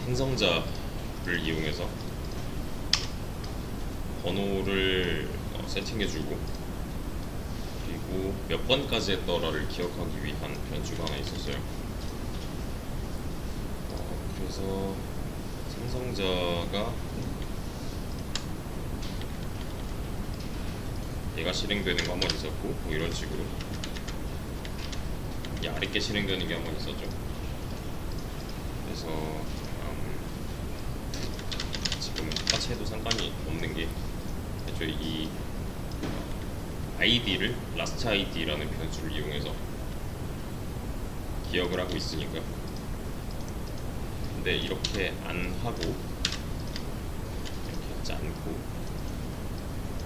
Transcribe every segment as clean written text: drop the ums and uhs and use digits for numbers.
생성자를 이용해서 번호를 세팅해주고, 그리고 몇 번까지 했더라를 기억하기 위한 변수가 하나 있었어요. 그래서 생성자가 얘가 실행되는 거 한 번 있었고, 뭐 이런 식으로 이 아랫게 실행되는 게 한 번 있었죠. 그래서 지금 똑같이 해도 상관이 없는 게, 애초에 이 id를 last id라는 변수를 이용해서 기억을 하고 있으니까. 근데 이렇게 안 하고, 이렇게 하지 않고,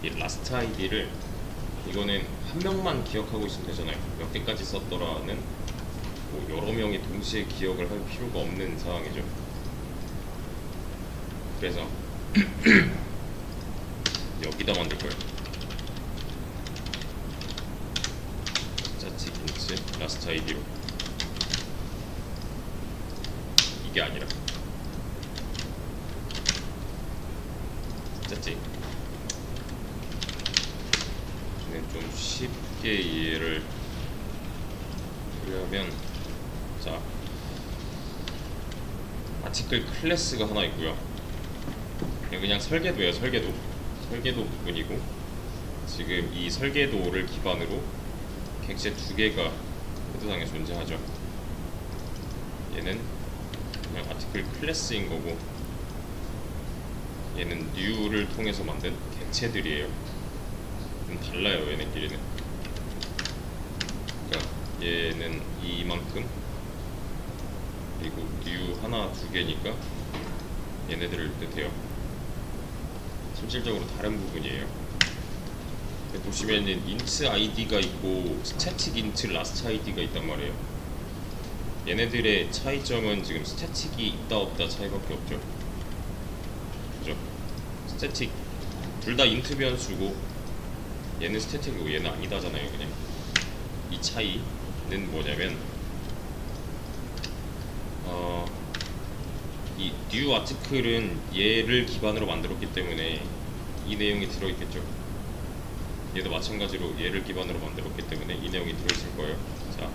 이 last id를, 이거는 한 명만 기억하고 있으면 되잖아요. 몇 개까지 썼더라는 뭐 여러 명이 동시에 기억을 할 필요가 없는 상황이죠. 그래서 여기다 만들 거예요. static int last id로. 이게 아니라 static. 좀 쉽게 이해를 하려면, 자, 아티클 클래스가 하나 있고요. 그냥 설계도예요. 설계도 부분이고, 지금 이 설계도를 기반으로 객체 두 개가 코드상에 존재하죠. 얘는 그냥 아티클 클래스인 거고, 얘는 new를 통해서 만든 객체들이에요. 좀 달라요, 얘네끼리는. 그러니까 얘는 이만큼, 그리고 new 하나 두 개니까 얘네들을 뜻해요. 실질적으로 다른 부분이에요. 보시면은 int id가 있고 static int last id가 있단 말이에요. 얘네들의 차이점은 지금 static이 있다 없다 차이밖에 없죠. 그죠? static 둘 다 int 변수고, 얘는 static이고 얘는 아니다잖아요. 그냥 이 차이는 뭐냐면, 이 new article은 얘를 기반으로 만들었기 때문에 이 내용이 들어있겠죠. 얘도 마찬가지로 얘를 기반으로 만들었기 때문에 이 내용이 들어있을 거예요. 자,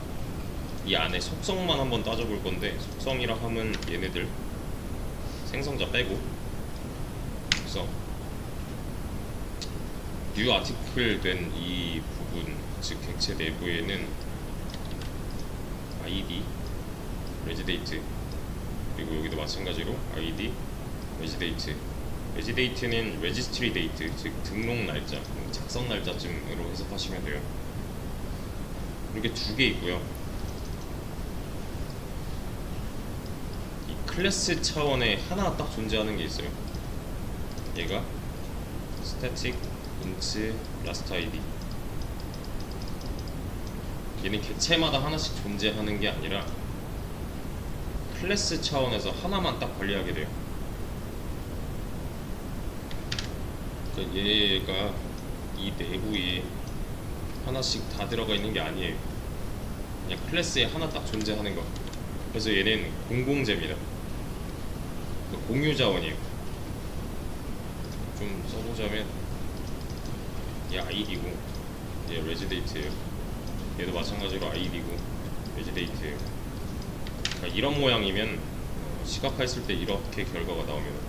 이 안에 속성만 한번 따져볼 건데, 속성이라 하면 얘네들 생성자 빼고, 그래서 new article 된 이 부분, 즉 객체 내부에는 id, regiDate, 그리고 여기도 마찬가지로 id, regiDate. regiDate는 registry date, 즉 등록 날짜, 작성 날짜쯤으로 해석하시면 돼요. 이렇게 두 개 있고요. 이 클래스 차원에 하나 딱 존재하는 게 있어요. 얘가 static int last id. 얘는 객체마다 하나씩 존재하는 게 아니라 클래스 차원에서 하나만 딱 관리하게 돼요. 그러니까 얘가 이 내부에 하나씩 다 들어가 있는 게 아니에요. 그냥 클래스에 하나 딱 존재하는 거. 그래서 얘는 공공재입니다. 그러니까 공유 자원이에요. 좀 써보자면, 얘 id고 얘 regiDate예요. 얘도 마찬가지로 id고 regiDate예요. 그러니까 이런 모양이면 시각화했을 때 이렇게 결과가 나옵니다.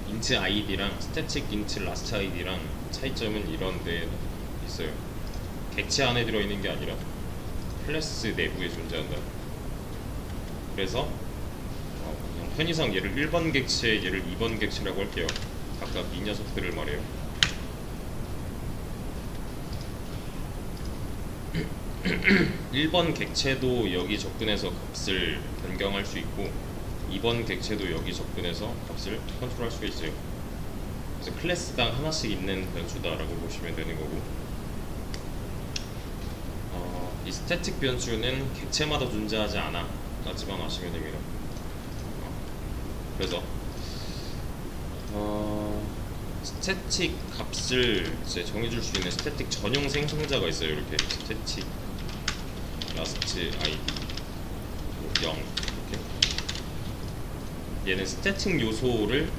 int id랑 static int last id랑 차이점은 이런 데 있어요. 객체 안에 들어있는 게 아니라 클래스 내부에 존재한다. 그래서 그냥 편의상 얘를 1번 객체, 얘를 2번 객체라고 할게요. 각각 이 녀석들을 말해요. 1번 객체도 여기 접근해서 값을 변경할 수 있고, 2번 객체도 여기 접근해서 값을 컨트롤할 수가 있어요. 그래서 클래스당 하나씩 있는 변수다라고 보시면 되는 거고, 이 스태틱 변수는 객체마다 존재하지 않아 까지만 아시면 됩니다. 그래서 스태틱 값을 이제 정해줄 수 있는 스태틱 전용 생성자가 있어요. 이렇게 스태틱 라스트 id, 0 이렇게. 얘는 스태틱 요소를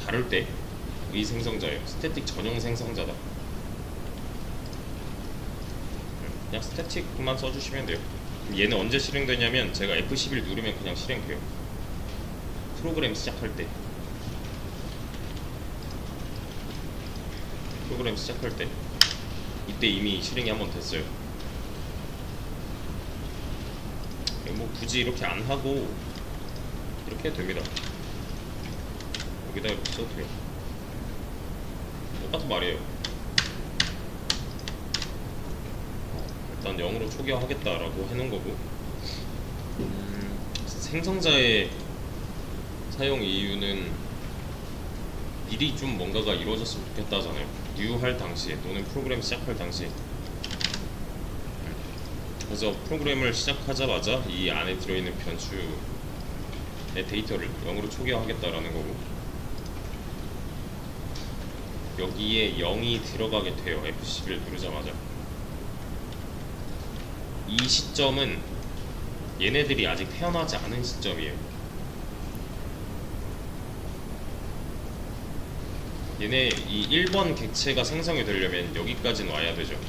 다룰 때의 생성자예요. 스태틱 전용 생성자다. 그냥 스태틱만 써주시면 돼요. 얘는 언제 실행되냐면 제가 F11 누르면 그냥 실행돼요. 프로그램 시작할 때. 프로그램 시작할 때 이때 이미 실행이 한번 됐어요. 뭐 굳이 이렇게 안 하고 이렇게 해도 됩니다. 여기다 이렇게 써도 돼요. 똑같은 말이에요. 일단 0으로 초기화하겠다라고 해놓은 거고, 생성자의 사용 이유는 미리 좀 뭔가가 이루어졌으면 좋겠다잖아요. new 할 당시에 또는 프로그램 시작할 당시에. 그래서 프로그램을 시작하자마자 이 안에 들어있는 변수의 데이터를 0으로 초기화하겠다라는 거고, 여기에 0이 들어가게 돼요. F11 누르자마자. 이 시점은 얘네들이 아직 태어나지 않은 시점이에요. 얘네 이 1번 객체가 생성이 되려면 여기까지는 와야 되죠.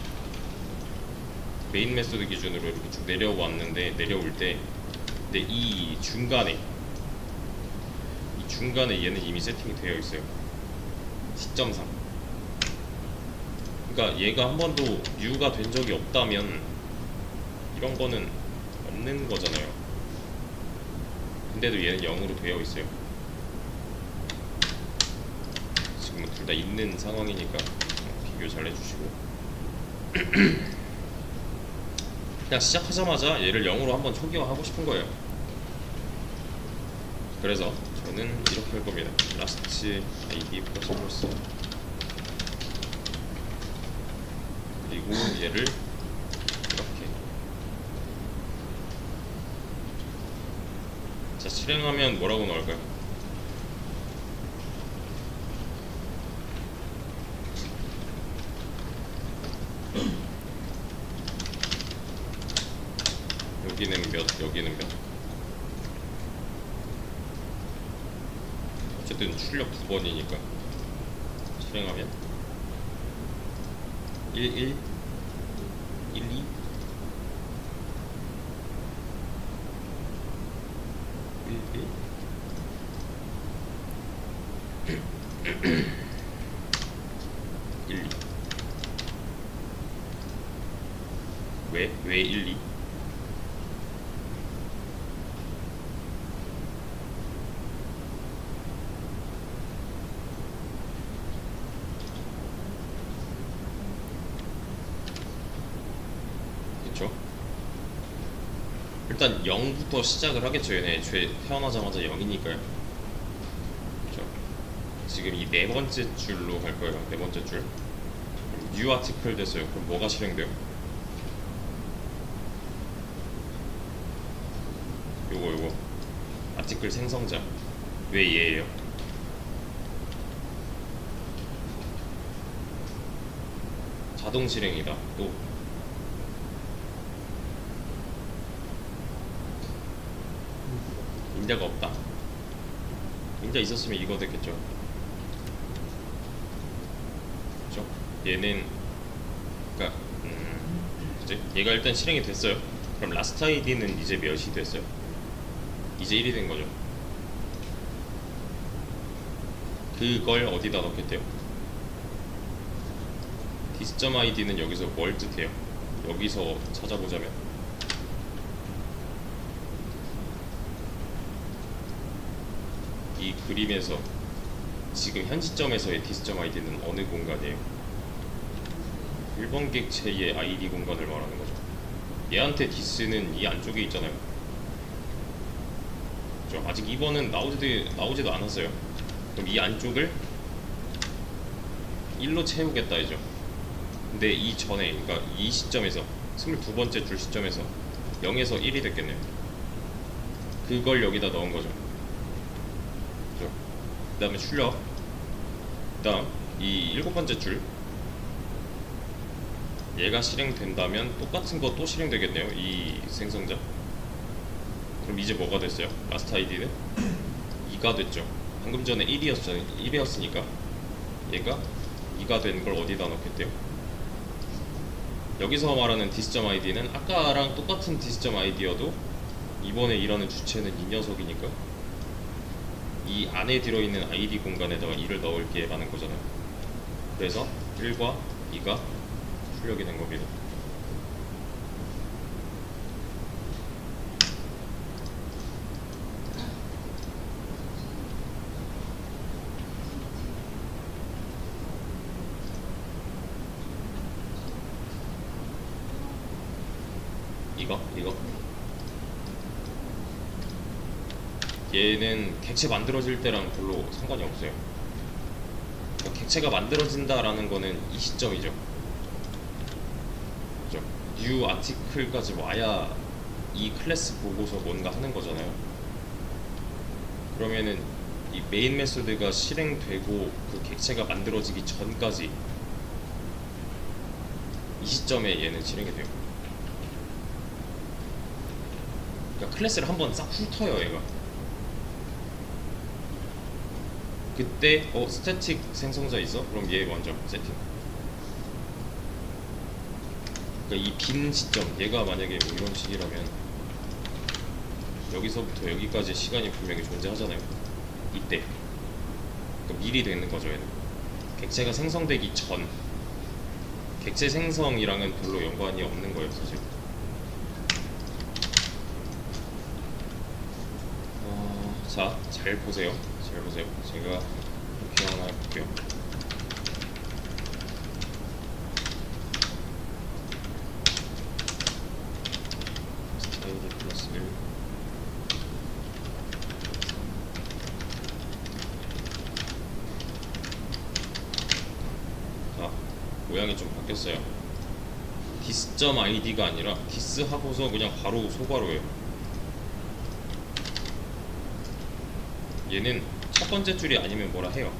메인 메소드 기준으로 이렇게 쭉 내려왔는데, 내려올 때 근데 이 중간에 얘는 이미 세팅이 되어 있어요. 시점상. 그러니까 얘가 한 번도 U가 된 적이 없다면 이런 거는 없는 거잖아요. 근데도 얘는 0으로 되어 있어요. 지금은 둘 다 있는 상황이니까 비교 잘 해주시고. 그냥 시작하자마자 얘를 0으로 한번 초기화하고 싶은 거예요. 그래서 저는 이렇게 할 겁니다. last id 플러스 그리고 얘를 이렇게. 자, 실행하면 뭐라고 나올까요? 여기는 몇, 여기는 몇. 어쨌든 출력 2번이니까 실행하면 11 12 11 12 왜 12? 그쵸? 일단 0부터 시작을 하겠죠. 얘네 애초에 태어나자마자 0이니까요. 그쵸? 지금 이 네 번째 줄로 갈 거예요. 네 번째 줄. new article 됐어요. 그럼 뭐가 실행돼요? 요거 아티클 생성자. 왜 얘예요? 자동 실행이다. 또 인자가 없다. 인자 있었으면 이거 됐겠죠. 그쵸? 얘는 그니까 그치? 얘가 일단 실행이 됐어요. 그럼 last id는 이제 몇이 됐어요? 이제 1이 된 거죠. 그걸 어디다 넣겠대요? dis.id는 여기서 뭘 뜻해요? 여기서 찾아보자면 이 그림에서 지금 현 시점에서의 dis.id는 어느 공간이에요? 1번 객체의 id 공간을 말하는 거죠. 얘한테 dis는 이 안쪽에 있잖아요. 그렇죠? 아직 2번은 나오지도 않았어요. 그럼 이 안쪽을 1로 채우겠다 이죠. 근데 이 전에, 그러니까 이 시점에서 22번째 줄 시점에서 0에서 1이 됐겠네요. 그걸 여기다 넣은 거죠. 그죠? 그 다음에 출력. 그 다음 이 7번째 줄 얘가 실행된다면 똑같은 거 또 실행되겠네요, 이 생성자. 그럼 이제 뭐가 됐어요? 라스트 아이디는 2가 됐죠. 방금 전에 1이었으니까 얘가 2가 된 걸 어디다 넣겠대요? 여기서 말하는 디스점 아이디는 아까랑 똑같은 디스점 아이디여도 이번에 일하는 주체는 이 녀석이니까 이 안에 들어있는 아이디 공간에다가 2를 넣을게 라는 거잖아요. 그래서 1과 2가 출력이 된 겁니다. 이거 얘는 객체 만들어질 때랑 별로 상관이 없어요. 그러니까 객체가 만들어진다라는 거는 이 시점이죠. 그죠? new 아티클까지 와야 이 클래스 보고서 뭔가 하는 거잖아요. 그러면은 이 메인 메소드가 실행되고 그 객체가 만들어지기 전까지 이 시점에 얘는 실행이 돼요. 그러니까 클래스를 한번 싹 훑어요, 얘가. 그때 스태틱 생성자 있어? 그럼 얘 먼저 세팅. 그러니까 이 빈 시점, 얘가 만약에 뭐 이런 식이라면 여기서부터 여기까지 시간이 분명히 존재하잖아요. 이때. 그러니까 미리 되는 거죠, 얘는. 객체가 생성되기 전. 객체 생성이랑은 별로 연관이 없는 거예요, 사실. 자, 잘 보세요. 제가 이렇게 하나 해볼게요. 스타일이 플러스 1. 자, 모양이 좀 바뀌었어요. 디스점 아이디가 아니라 디스 하고서 그냥 바로 소괄호예요. 얘는 첫 번째 줄이 아니면 뭐라 해요.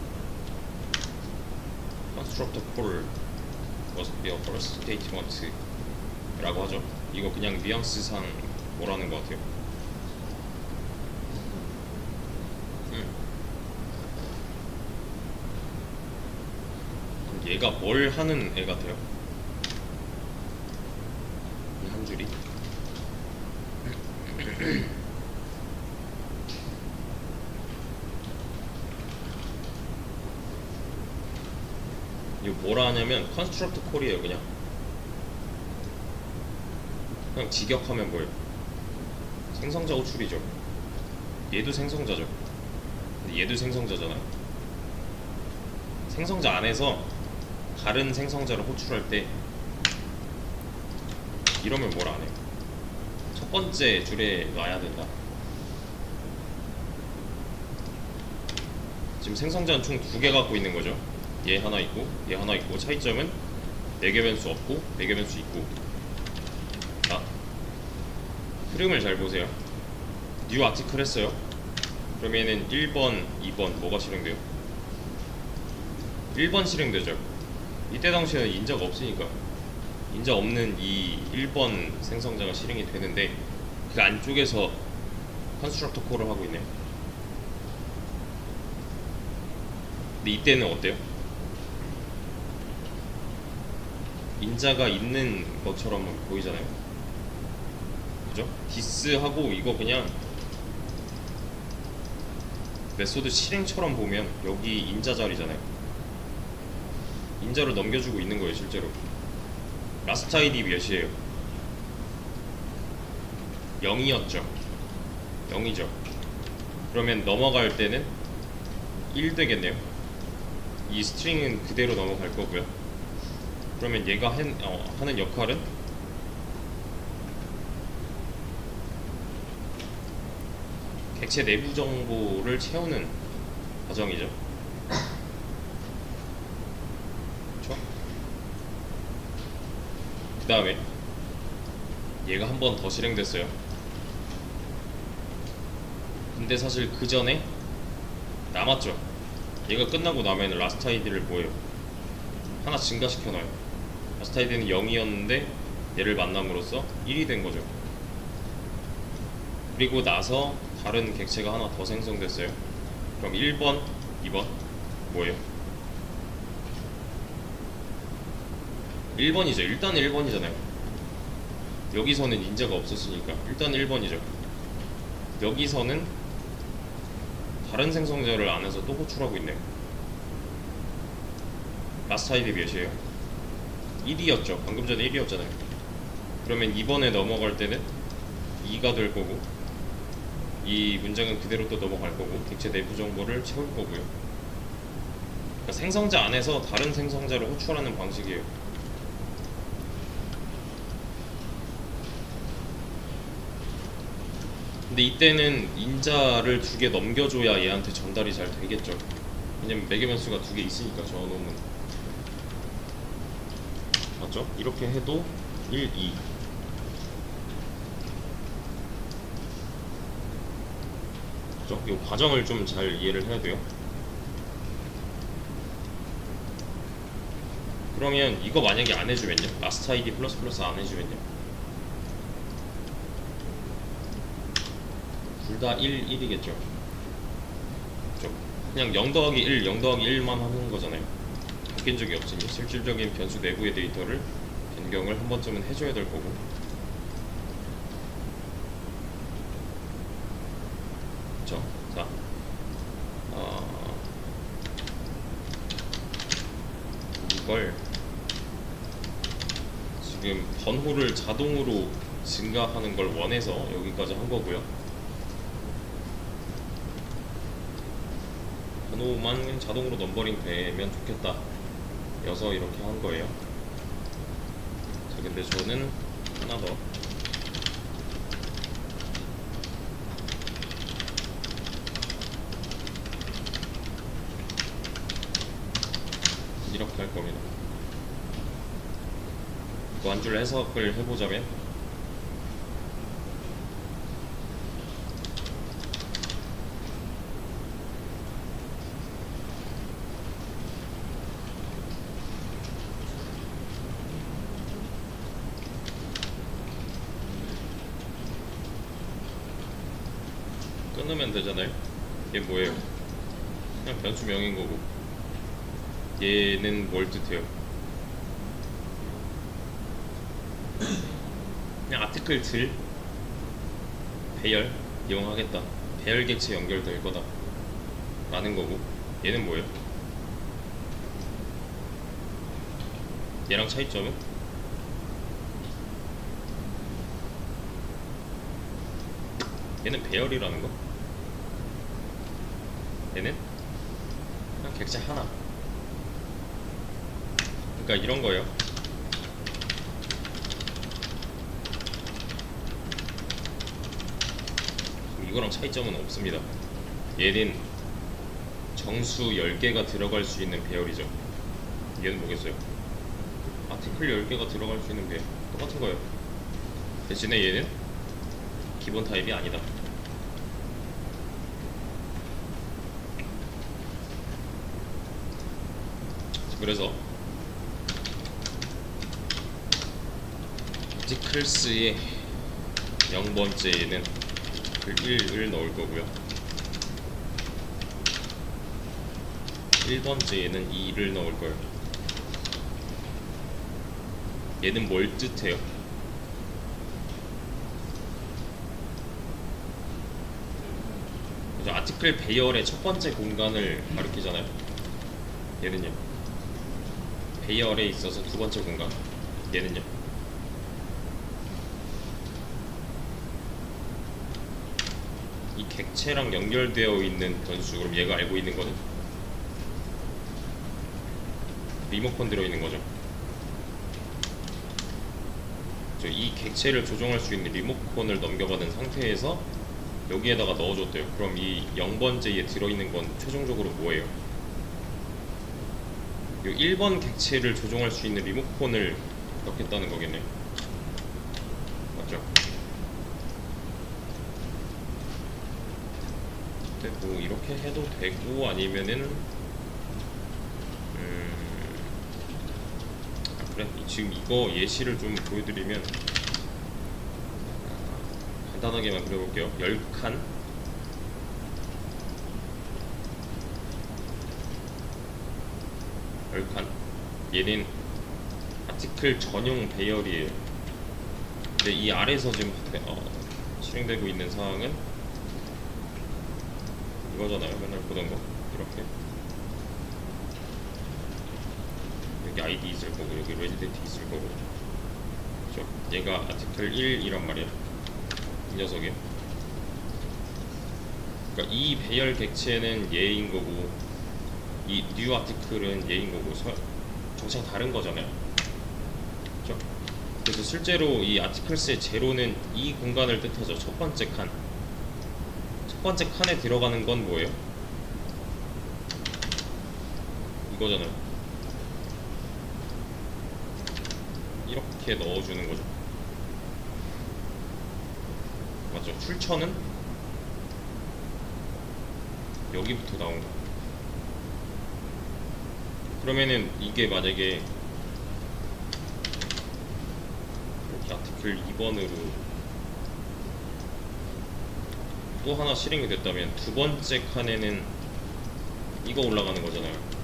constructor call must be a first statement 라고 하죠. 이거 그냥 뉘앙스상 뭐라는 것 같아요. 그럼 얘가 뭘 하는 애 같아요? 이 한 줄이 이거 뭐라 하냐면 컨스트럭트 콜이에요. 그냥 직역하면 뭐예요? 생성자 호출이죠. 얘도 생성자죠. 근데 얘도 생성자잖아요. 생성자 안에서 다른 생성자를 호출할 때 이러면 뭘 안 해요? 첫 번째 줄에 놔야 된다. 지금 생성자는 총 2개 갖고 있는 거죠. 얘 하나 있고 얘 하나 있고 차이점은 4개 변수 없고 4개 변수 있고. 자, 흐름을 잘 보세요. new 아티클 했어요. 그러면은 1번, 2번 뭐가 실행돼요? 1번 실행되죠. 이때 당시에는 인자가 없으니까 인자 없는 이 1번 생성자가 실행이 되는데 그 안쪽에서 컨스트럭터 콜을 하고 있네요. 근데 이때는 어때요? 인자가 있는 것처럼 보이잖아요. 그죠? 디스하고 이거 그냥 메소드 실행처럼 보면 여기 인자 자리잖아요. 인자를 넘겨주고 있는 거예요, 실제로. 라스트 아이디 몇이에요? 0이었죠. 0이죠. 그러면 넘어갈 때는 1 되겠네요. 이 스트링은 그대로 넘어갈 거고요. 그러면 얘가 하는 역할은 객체 내부 정보를 채우는 과정이죠. 그쵸? 그 다음에 얘가 한 번 더 실행됐어요. 근데 사실 그 전에 남았죠. 얘가 끝나고 나면 라스트 아이디를 뭐예요? 하나 증가시켜놔요. 라스타이드는 0이었는데 얘를 만남으로써 1이 된 거죠. 그리고 나서 다른 객체가 하나 더 생성됐어요. 그럼 1번, 2번 뭐예요? 1번이죠. 일단 1번이잖아요. 여기서는 인자가 없었으니까 일단 1번이죠. 여기서는 다른 생성자를 안에서 또 호출하고 있네요. 라스타이드 몇이에요? 1이었죠. 방금 전에 1이었잖아요. 그러면 2번에 넘어갈 때는 2가 될 거고, 이 문장은 그대로 또 넘어갈 거고, 객체 내부 정보를 채울 거고요. 그러니까 생성자 안에서 다른 생성자를 호출하는 방식이에요. 근데 이때는 인자를 2개 넘겨줘야 얘한테 전달이 잘 되겠죠. 왜냐면 매개 변수가 2개 있으니까 저놈은. 맞죠? 이렇게 해도 1, 2. 그죠? 이 과정을 좀 잘 이해를 해야 돼요. 그러면 이거 만약에 안 해주면요? 라스트 아이디 플러스 플러스 안 해주면요? 둘 다 1, 1이겠죠. 그죠? 그냥 0 더하기 1, 0 더하기 1만 하는 거잖아요. 바뀐 적이 없으니 실질적인 변수 내부의 데이터를 변경을 한 번쯤은 해줘야 될 거고. 그쵸? 자, 이걸 지금 번호를 자동으로 증가하는 걸 원해서 여기까지 한 거고요. 번호만 자동으로 넘버링 되면 좋겠다 여서 이렇게 한 거예요. 자, 근데 저는 하나 더 이렇게 할 겁니다. 그 한 줄 해석을 해보자면, 끊으면 되잖아요. 얘 뭐예요? 그냥 변수명인 거고, 얘는 뭘 뜻해요? 그냥 아티클 들 배열 이용하겠다, 배열 객체 연결될 거다 라는 거고, 얘는 뭐예요? 얘랑 차이점은? 얘는 배열이라는 거, 얘는 그냥 객체 하나. 그러니까 이런 거예요. 이거랑 차이점은 없습니다. 얘는 정수 10개가 들어갈 수 있는 배열이죠. 얘는 뭐겠어요? 아티클 10개가 들어갈 수 있는 배열. 똑같은 거예요. 대신에 얘는 기본 타입이 아니다. 그래서 아티클스의 0번째에는 1을 넣을 거고요, 1번째에는 2를 넣을 거예요. 얘는 뭘 뜻해요? 그래서 아티클 배열의 첫 번째 공간을 가리키잖아요. 얘는요, 배열에 있어서 두 번째 공간. 얘는요, 이 객체랑 연결되어 있는 변수. 그럼 얘가 알고 있는 거는 리모컨 들어있는 거죠. 이 객체를 조종할 수 있는 리모컨을 넘겨받은 상태에서 여기에다가 넣어줬대요. 그럼 이 0번째에 들어있는 건 최종적으로 뭐예요? 이 1번 객체를 조종할 수 있는 리모컨을 넣겠다는 거겠네요. 맞죠? 뭐 이렇게 해도 되고, 아니면은 그래, 지금 이거 예시를 좀 보여드리면 간단하게만 그려볼게요. 10칸 얘는 아티클 전용 배열이에요. 근데 이 아래에서 지금 실행되고 있는 사항은 이거잖아요. 맨날 보던 거. 이렇게 여기 아이디 있을 거고 여기 레지던트 있을 거고, 그렇죠? 얘가 아티클 1이란 말이야, 이 녀석이. 그러니까 이 배열 객체는 얘인 거고 이 뉴 아티클은 얘인 거고 정체가 다른 거잖아요, 그렇죠? 그래서 실제로 이 아티클스의 제로는 이 공간을 뜻하죠. 첫 번째 칸에 들어가는 건 뭐예요? 이거잖아요. 이렇게 넣어주는 거죠. 맞죠? 출처는 여기부터 나온 거. 그러면은 이게 만약에 이렇게 아티클 2번으로 또 하나 실행이 됐다면 두 번째 칸에는 이거 올라가는 거잖아요.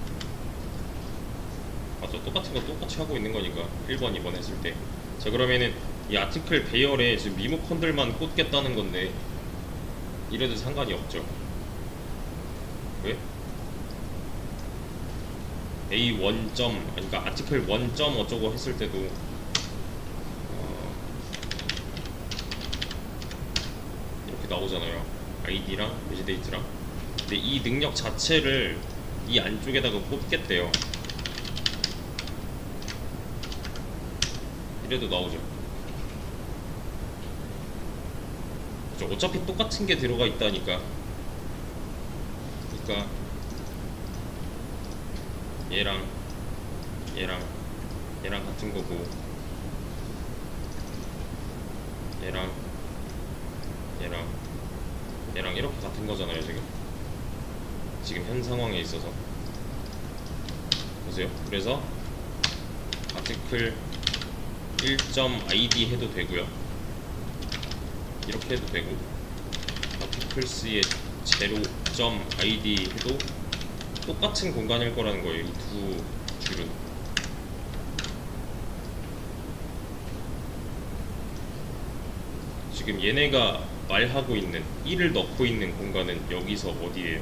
맞죠? 똑같은 거 똑같이 하고 있는 거니까 1번, 2번 했을 때. 자, 그러면은 이 아티클 배열에 지금 미모컨들만 꽂겠다는 건데 이래도 상관이 없죠. 왜? A1. 그러니까 아티클 1. 어쩌고 했을 때도 이렇게 나오잖아요. 아이디랑 레지데이트랑. 근데 이 능력 자체를 이 안쪽에다가 꽂겠대요. 이래도 나오죠. 그렇죠? 어차피 똑같은 게 들어가 있다니까. 그러니까 얘랑 같은 거고, 얘랑 이렇게 같은 거잖아요. 지금 현 상황에 있어서. 보세요. 그래서 아티클 1.id 해도 되고요, 이렇게 해도 되고, 아티클스의 0.id 해도 똑같은 공간일 거라는 거예요, 이 두 줄은. 지금 얘네가 말하고 있는 1을 넣고 있는 공간은 여기서 어디예요?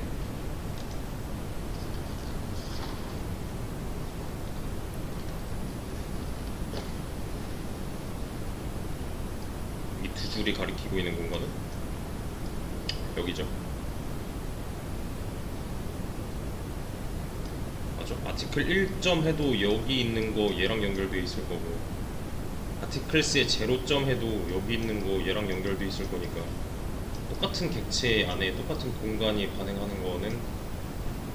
이 두 줄이 가리키고 있는 공간은 여기죠. 아티클 1점 해도 여기 있는 거 얘랑 연결돼 있을 거고, 아티클스의 0점 해도 여기 있는 거 얘랑 연결돼 있을 거니까 똑같은 객체 안에 똑같은 공간이 반응하는 거는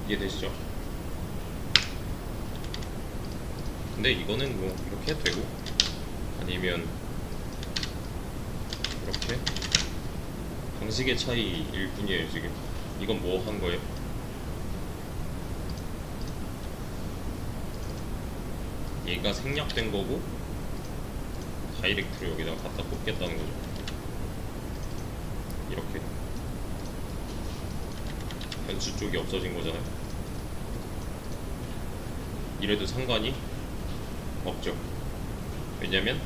이해되시죠? 근데 이거는 뭐 이렇게 해도 되고, 아니면 이렇게 방식의 차이일 뿐이에요. 지금 이건 뭐 한 거예요? 얘가 생략된 거고 다이렉트로 여기다가 갖다 꽂겠다는 거죠. 이렇게 변수 쪽이 없어진 거잖아요. 이래도 상관이 없죠. 왜냐면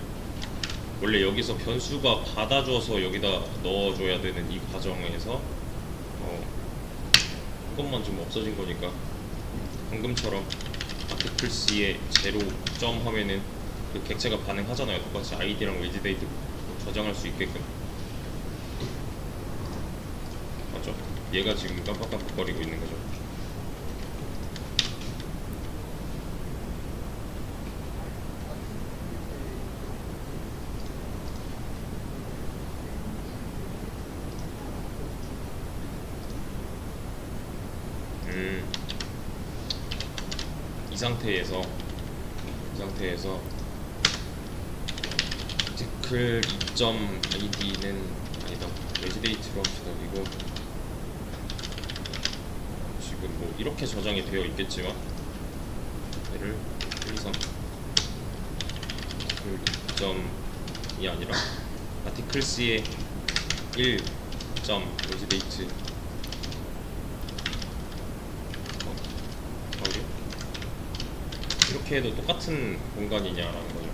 원래 여기서 변수가 받아줘서 여기다 넣어줘야 되는 이 과정에서 이것만 좀 없어진 거니까, 방금처럼 아티클스의 0점 하면은 그 객체가 반응하잖아요. 똑같이 아이디랑 레지데이트 저장할 수 있게끔. 맞죠? 얘가 지금 깜빡깜빡거리고 있는 거죠. 이 상태에서 아티클 2.id는 아니다, 레지데이트로 합시다. 이거 지금 뭐 이렇게 저장이 되어 있겠지만 얘를 1, 2, 3 점이 아니라 아티클스의 1점 레지데이트 이렇게 해도 똑같은 공간이냐라는 거죠.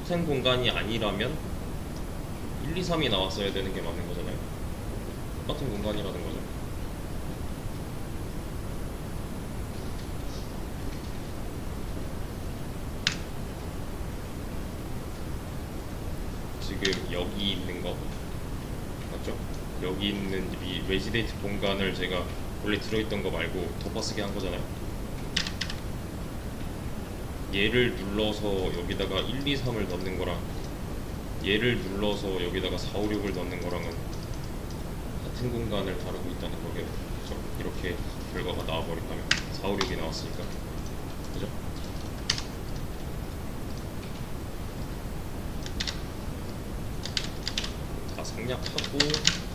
똑같은 공간이 아니라면 1, 2, 3이 나왔어야 되는 게 맞는 거잖아요. 똑같은 공간이라는 거죠. 지금 여기 있는 거 맞죠? 여기 있는 이 레지데이트 공간을 제가 원래 들어있던 거 말고 덮어쓰기 한 거잖아요. 얘를 눌러서 여기다가 1, 2, 3을 넣는 거랑 얘를 눌러서 여기다가 4, 5, 6을 넣는 거랑은 같은 공간을 다루고 있다는 거겠죠. 이렇게 결과가 나와버린다면 4, 5, 6이 나왔으니까 그죠? 다 생략하고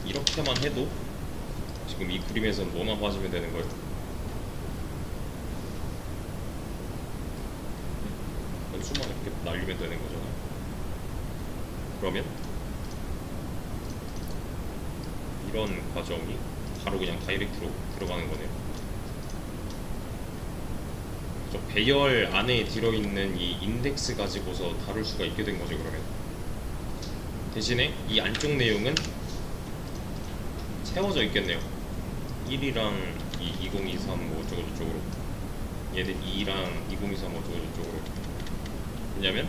이렇게만 해도 지금 이 그림에선 뭐만 봐주면 되는 거예요. 수만 이렇게 날리면 되는 거잖아요. 그러면 이런 과정이 바로 그냥 다이렉트로 들어가는 거네요. 저 배열 안에 들어있는 이 인덱스 가지고서 다룰 수가 있게 된 거죠. 그러면 대신에 이 안쪽 내용은 채워져 있겠네요. 1이랑 2023 뭐 어쩌고저쩌고로, 얘는 2랑 2023 어쩌고저쩌고로. 왜냐면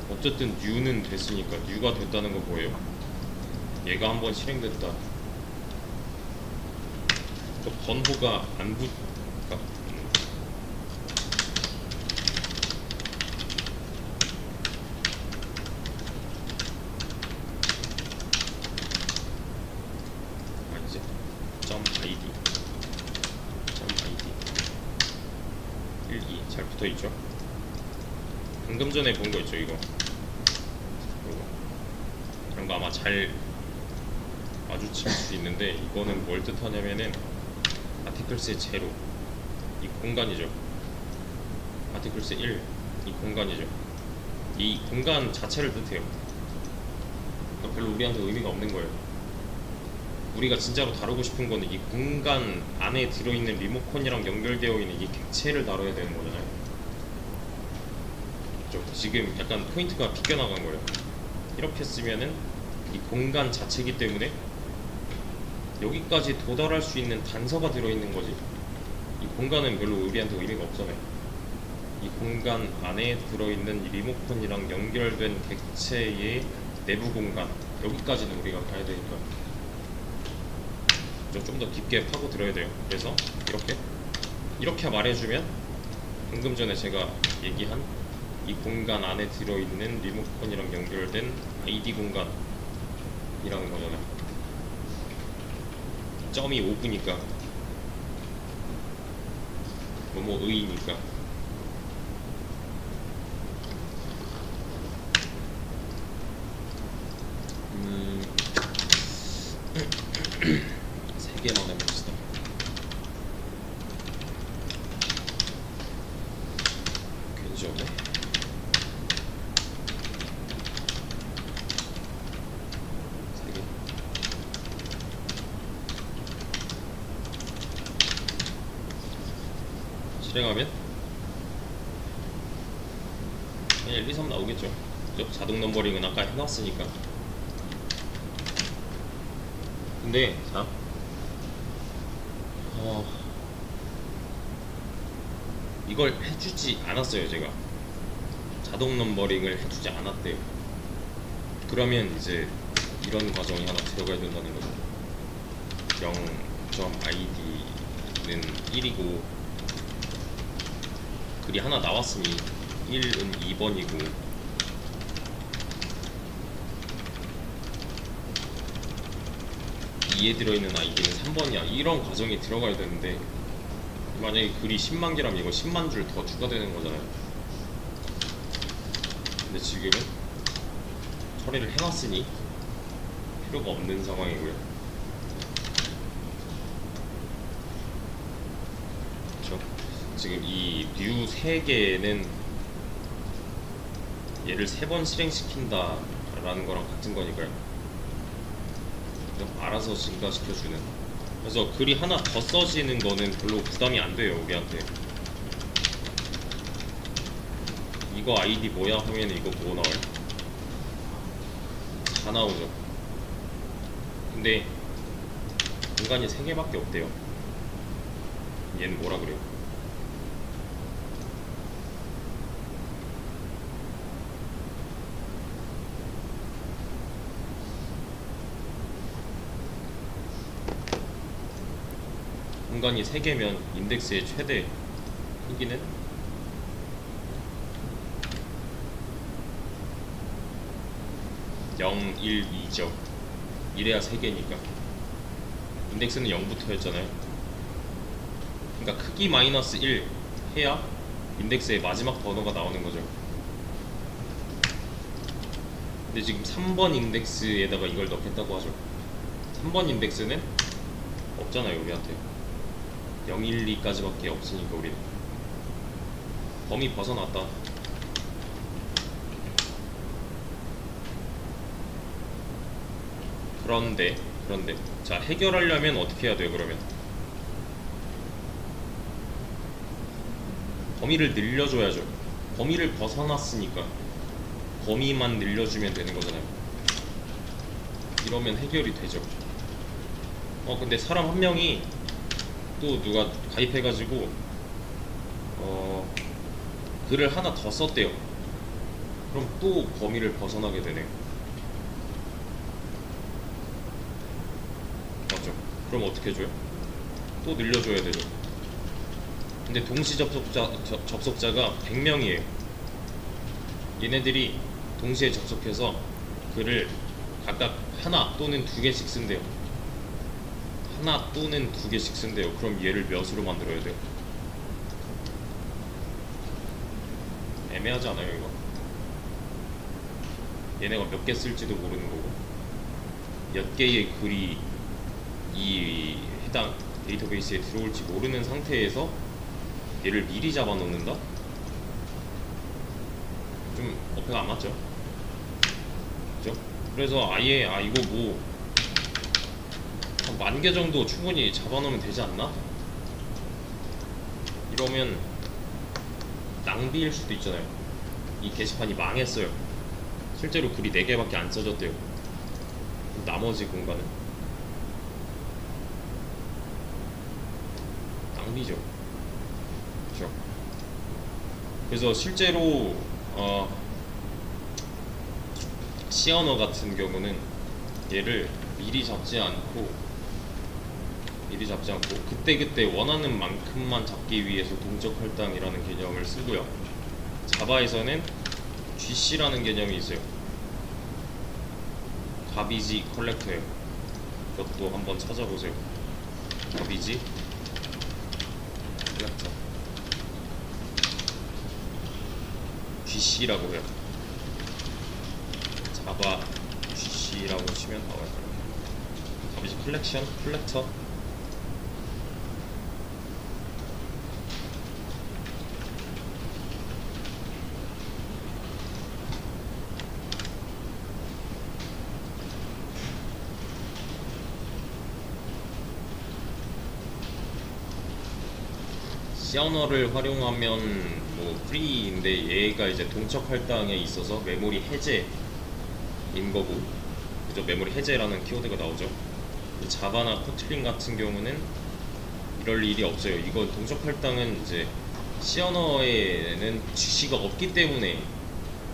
어쨌든 U는 됐으니까, U가 됐다는 거 뭐예요? 얘가 한번 실행됐다. 또 번호가 안 붙, 아니지, .id 1, 2 잘 붙어있죠? 방금 전에 본 거 있죠, 이거. 이런 거 아마 잘 마주칠 수 있는데, 이거는 뭘 뜻하냐면은 아티클스의 제로, 이 공간이죠. 아티클스 1, 이 공간이죠. 이 공간 자체를 뜻해요. 그러니까 별로 우리한테 의미가 없는 거예요. 우리가 진짜로 다루고 싶은 거는 이 공간 안에 들어있는 리모컨이랑 연결되어 있는 이 객체를 다뤄야 되는 거잖아요. 지금 약간 포인트가 비껴나간 거예요. 이렇게 쓰면은 이 공간 자체이기 때문에 여기까지 도달할 수 있는 단서가 들어있는 거지. 이 공간은 별로 우리한테 의미가 없잖아요. 이 공간 안에 들어있는 이 리모컨이랑 연결된 객체의 내부 공간, 여기까지는 우리가 가야 되니까 좀 더 깊게 파고들어야 돼요. 그래서 이렇게 말해주면 방금 전에 제가 얘기한 이 공간 안에 들어있는 리모컨이랑 연결된 ID 공간이라는 거잖아요. 점이 5구니까 뭐의니까 세 개만 해봅시다. 괜지 없네. 세 개. 실행하면 1, 2, 3 나오겠죠. 자동 넘버링은 아까 해놨으니까. 근데 자, 이걸 해주지 않았어요. 제가 자동 넘버링을 해주지 않았대요. 그러면 이제 이런 과정이 하나 들어가야 된다는 거죠. 0.id는 1이고 글이 하나 나왔으니 1은 2번이고 이에 들어있는 id는 3번이야. 이런 과정이 들어가야 되는데 만약에 글이 10만 개라면 이거 10만 줄 더 추가되는 거잖아요. 근데 지금은 처리를 해놨으니 필요가 없는 상황이고요. 그렇죠? 지금 이 뷰 3개는 얘를 3번 실행시킨다 라는 거랑 같은 거니까요. 알아서 증가시켜주는. 그래서 글이 하나 더 써지는 거는 별로 부담이 안 돼요, 우리한테. 이거 아이디 뭐야 하면 이거 뭐 나와요? 다 나오죠. 근데 공간이 3개밖에 없대요. 얘는 뭐라 그래요? 공간이 3개면 인덱스의 최대 크기는 0, 1, 2죠. 이래야 3개니까. 인덱스는 0부터 였잖아요. 그러니까 크기 마이너스 1 해야 인덱스의 마지막 번호가 나오는 거죠. 근데 지금 3번 인덱스에다가 이걸 넣겠다고 하죠. 3번 인덱스는 없잖아요, 우리한테. 0, 1, 2까지밖에 없으니까 우리는 범위 벗어났다. 그런데 자, 해결하려면 어떻게 해야 돼요? 그러면 범위를 늘려줘야죠. 범위를 벗어났으니까 범위만 늘려주면 되는 거잖아요. 이러면 해결이 되죠. 근데 사람 한 명이 또 누가 가입해가지고 글을 하나 더 썼대요. 그럼 또 범위를 벗어나게 되네요. 맞죠? 그럼 어떻게 해줘요? 또 늘려줘야 되죠. 근데 동시 접속자가 100명이에요. 얘네들이 동시에 접속해서 글을 각각 하나 또는 2개씩 쓴대요. 하나 또는 2개씩 쓴대요. 그럼 얘를 몇으로 만들어야 돼요? 애매하지 않아요, 이거? 얘네가 몇 개 쓸지도 모르는 거고, 몇 개의 글이 이 해당 데이터베이스에 들어올지 모르는 상태에서 얘를 미리 잡아 놓는다? 좀 어폐가 안 맞죠? 그죠? 그래서 아예 이거 뭐 한 10,000개 정도 충분히 잡아놓으면 되지 않나? 이러면 낭비일 수도 있잖아요. 이 게시판이 망했어요. 실제로 글이 4개밖에 안 써졌대요. 나머지 공간은 낭비죠. 그렇죠? 그래서 실제로 시언어 같은 경우는 얘를 미리 잡지 않고 그때그때 원하는 만큼만 잡기 위해서 동적 할당이라는 개념을 쓰고요. 자바에서는 GC라는 개념이 있어요. 가비지 컬렉터예요. 그것도 한번 찾아보세요. 가비지 컬렉터 GC라고 해요. 자바 GC라고 치면 나와요. 가비지 컬렉터. 시언어를 활용하면 뭐 프리인데 얘가 이제 동적 할당에 있어서 메모리 해제인 거고, 그죠? 메모리 해제라는 키워드가 나오죠. 자바나 코틀린 같은 경우는 이럴 일이 없어요. 이거 동적 할당은 이제 시언어에는 GC가 없기 때문에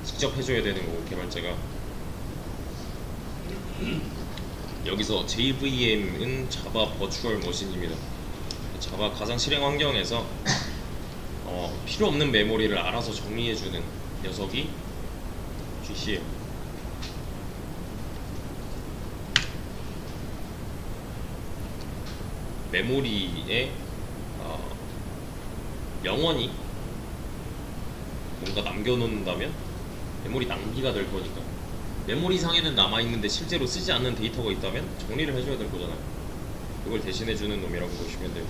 직접 해줘야 되는 거고, 개발자가. 여기서 JVM은 자바 버추얼 머신입니다. 자바 가상 실행 환경에서 필요 없는 메모리를 알아서 정리해주는 녀석이 GC예요. 메모리에 영원히 뭔가 남겨놓는다면 메모리 낭비가 될 거니까. 메모리 상에는 남아있는데 실제로 쓰지 않는 데이터가 있다면 정리를 해줘야 될 거잖아요. 그걸 대신해주는 놈이라고 보시면 돼요.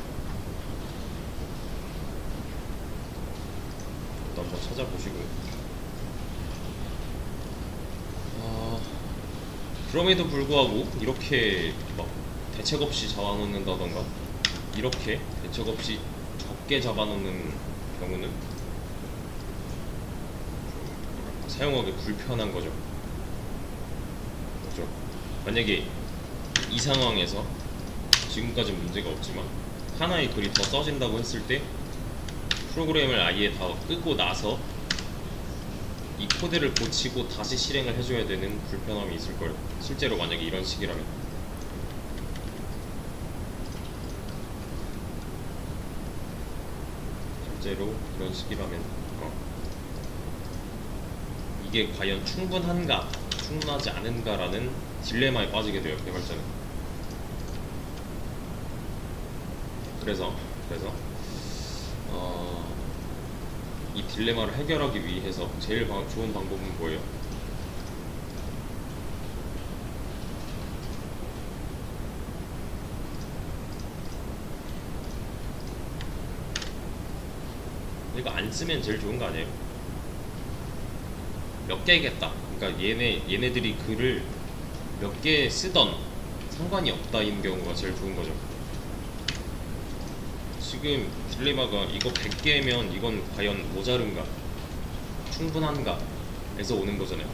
또 한번 찾아보시고요. 그럼에도 불구하고 이렇게 막 대책 없이 잡아놓는다던가 이렇게 대책 없이 적게 잡아놓는 경우는 사용하기 불편한 거죠. 그렇죠? 만약에 이 상황에서 지금까지 문제가 없지만 하나의 글이 더 써진다고 했을 때 프로그램을 아예 다 끄고 나서 이 코드를 고치고 다시 실행을 해줘야 되는 불편함이 있을 거예요. 실제로 만약에 이런 식이라면. 실제로 이런 식이라면 이게 과연 충분한가 충분하지 않은가라는 딜레마에 빠지게 돼요, 개발자는. 그래서 이 딜레마를 해결하기 위해서 제일 좋은 방법은 뭐예요? 이거 안 쓰면 제일 좋은 거 아니에요? 몇 개겠다. 그러니까 얘네들이 글을 몇 개 쓰던 상관이 없다인 경우가 제일 좋은 거죠. 지금 딜레마가 이거 100개면 이건 과연 모자른가 충분한가 에서 오는 거잖아요.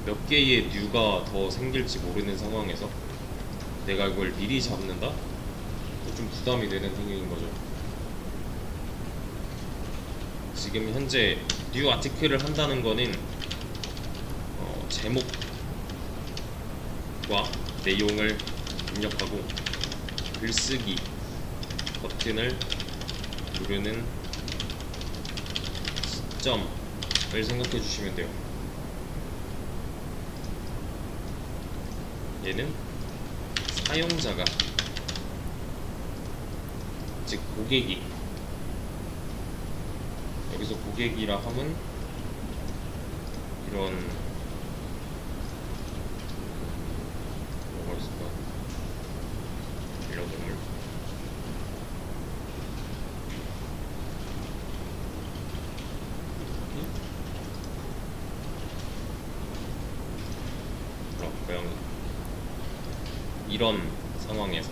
몇 개의 뉴가 더 생길지 모르는 상황에서 내가 이걸 미리 잡는다? 좀 부담이 되는 행위인 거죠. 지금 현재 뉴 아티클을 한다는 거는 제목과 내용을 입력하고 글쓰기 버튼을 누르는 시점을 생각해 주시면 돼요. 얘는 사용자가, 즉 고객이, 여기서 고객이라 함은 이런 뭐가 있을까? 반려동물, 고양이, 이런 상황에서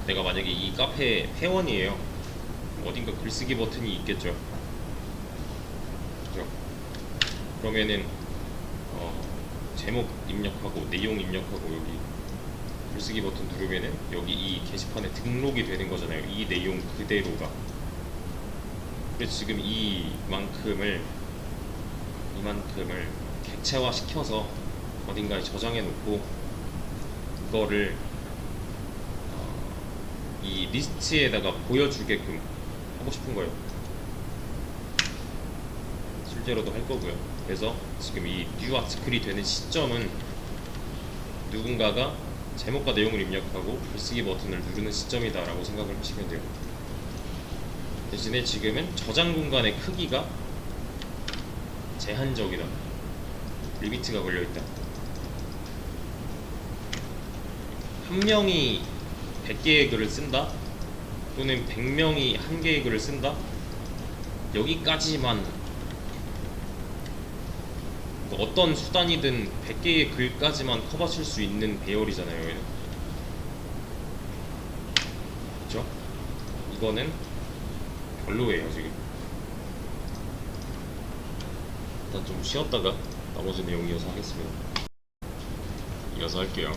내가 만약에 이 카페 회원이에요. 어딘가 글쓰기 버튼이 있겠죠. 그죠? 그러면은 제목 입력하고 내용 입력하고 여기 글쓰기 버튼 누르면은 여기 이 게시판에 등록이 되는 거잖아요. 이 내용 그대로가. 그래서 지금 이만큼을 객체화 시켜서 어딘가에 저장해 놓고 이거를 이 리스트에다가 보여주게끔 하고 싶은 거예요. 실제로도 할 거고요. 그래서 지금 이 뉴 아티클이 되는 시점은 누군가가 제목과 내용을 입력하고 글쓰기 버튼을 누르는 시점이다 라고 생각을 하시면 돼요. 대신에 지금은 저장 공간의 크기가 제한적이다, 리미트가 걸려있다. 한 명이 100개의 글을 쓴다 또는 100명이 1개의 글을 쓴다, 여기까지만, 어떤 수단이든 100개의 글까지만 커버칠 수 있는 배열이잖아요, 얘는. 그쵸? 이거는 별로예요. 지금 일단 좀 쉬었다가 나머지 내용 이어서 하겠습니다. 이어서 할게요.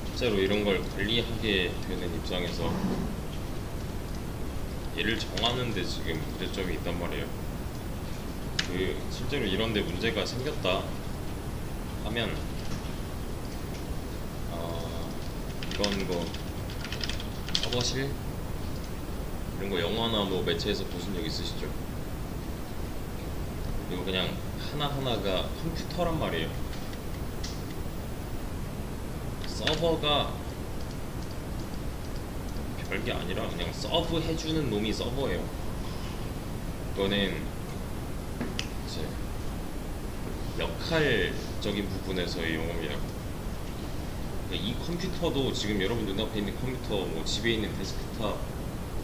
실제로 이런 걸 관리하게 되는 입장에서 얘를 정하는데 지금 문제점이 있단 말이에요. 실제로 이런데 문제가 생겼다 하면 이런 거 서버실 이런 거 영화나 뭐 매체에서 보신 적 있으시죠? 이거 그냥 하나하나가 컴퓨터란 말이에요. 서버가 별게 아니라 그냥 서브 해주는 놈이 서버예요. 이거는 이제 역할적인 부분에서의 용어입니다. 그러니까 이 컴퓨터도 지금 여러분 눈앞에 있는 컴퓨터, 뭐 집에 있는 데스크탑,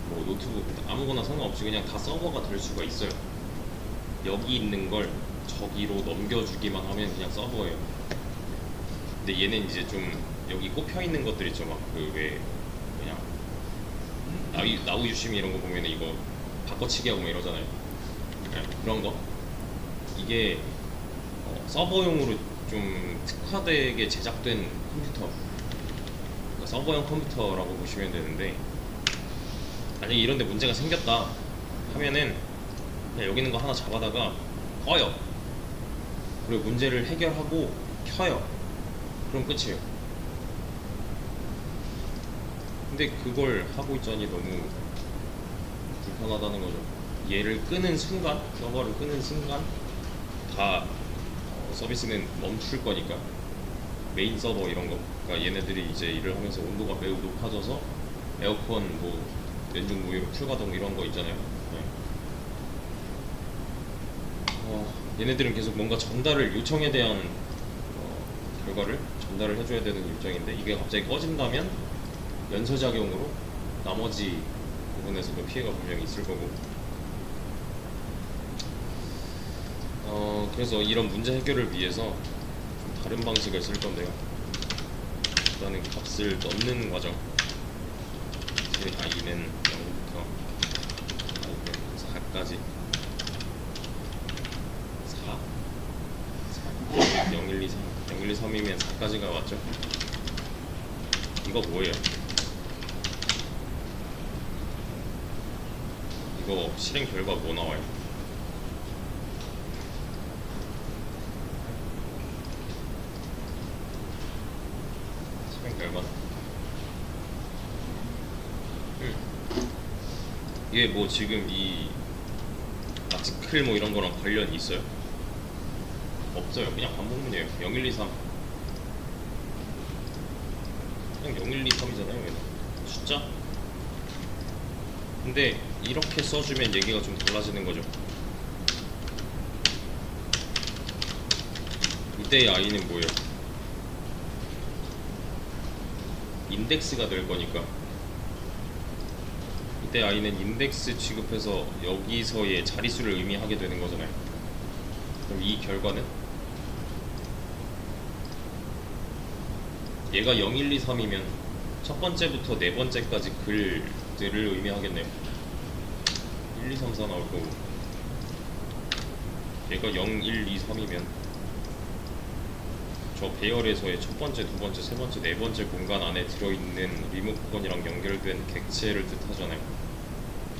뭐 노트북 아무거나 상관없이 그냥 다 서버가 될 수가 있어요. 여기 있는 걸 저기로 넘겨주기만 하면 그냥 서버예요. 근데 얘는 이제 좀 여기 꼽혀 있는 것들 있죠. 막 그 왜 그냥 나우 유심히 이런 거 보면 이거 바꿔치기 하고 뭐 이러잖아요. 네, 그런 거 이게 서버용으로 좀 특화되게 제작된 컴퓨터, 그러니까 서버용 컴퓨터라고 보시면 되는데, 만약에 이런데 문제가 생겼다 하면은 그냥 여기 있는 거 하나 잡아다가 꺼요. 그리고 문제를 해결하고 켜요. 그럼 끝이에요. 근데 그걸 하고 있자니 너무 불편하다는 거죠. 얘를 끄는 순간, 서버를 끄는 순간 다 서비스는 멈출 거니까. 메인 서버 이런 거, 그러니까 얘네들이 이제 일을 하면서 온도가 매우 높아져서 에어컨 뭐 냉중 무휴 풀가동 이런 거 있잖아요. 네. 얘네들은 계속 뭔가 전달을 요청에 대한 결과를 전달을 해줘야 되는 일정인데, 이게 갑자기 꺼진다면 연쇄작용으로 나머지 부분에서도 피해가 분명히 있을 거고. 그래서 이런 문제 해결을 위해서 좀 다른 방식을 쓸 건데요. 일단은 값을 넣는 과정. i는 0부터 i는 4까지 4 0, 1, 2, 3 0, 1, 2, 3이면 4까지가 맞죠? 이거 뭐예요? 이거 실행 결과 뭐 나와요? 실행 결과 이게 뭐 지금 이 아티클 뭐 이런 거랑 관련이 있어요? 없어요. 그냥 반복문이에요. 0, 1, 2, 3 그냥 0, 1, 2, 3이잖아요. 숫자. 근데 이렇게 써주면 얘기가 좀 달라지는 거죠. 이때의 i는 뭐예요? 인덱스가 될 거니까. 이때 i는 인덱스 취급해서 여기서의 자릿수를 의미하게 되는 거잖아요. 그럼 이 결과는 얘가 0, 1, 2, 3이면 첫 번째부터 네 번째까지 글들을 의미하겠네요. 1, 2, 3, 4 나올 거고, 얘가 0, 1, 2, 3이면 저 배열에서의 첫 번째, 두 번째, 세 번째, 네 번째 공간 안에 들어있는 리모컨이랑 연결된 객체를 뜻하잖아요.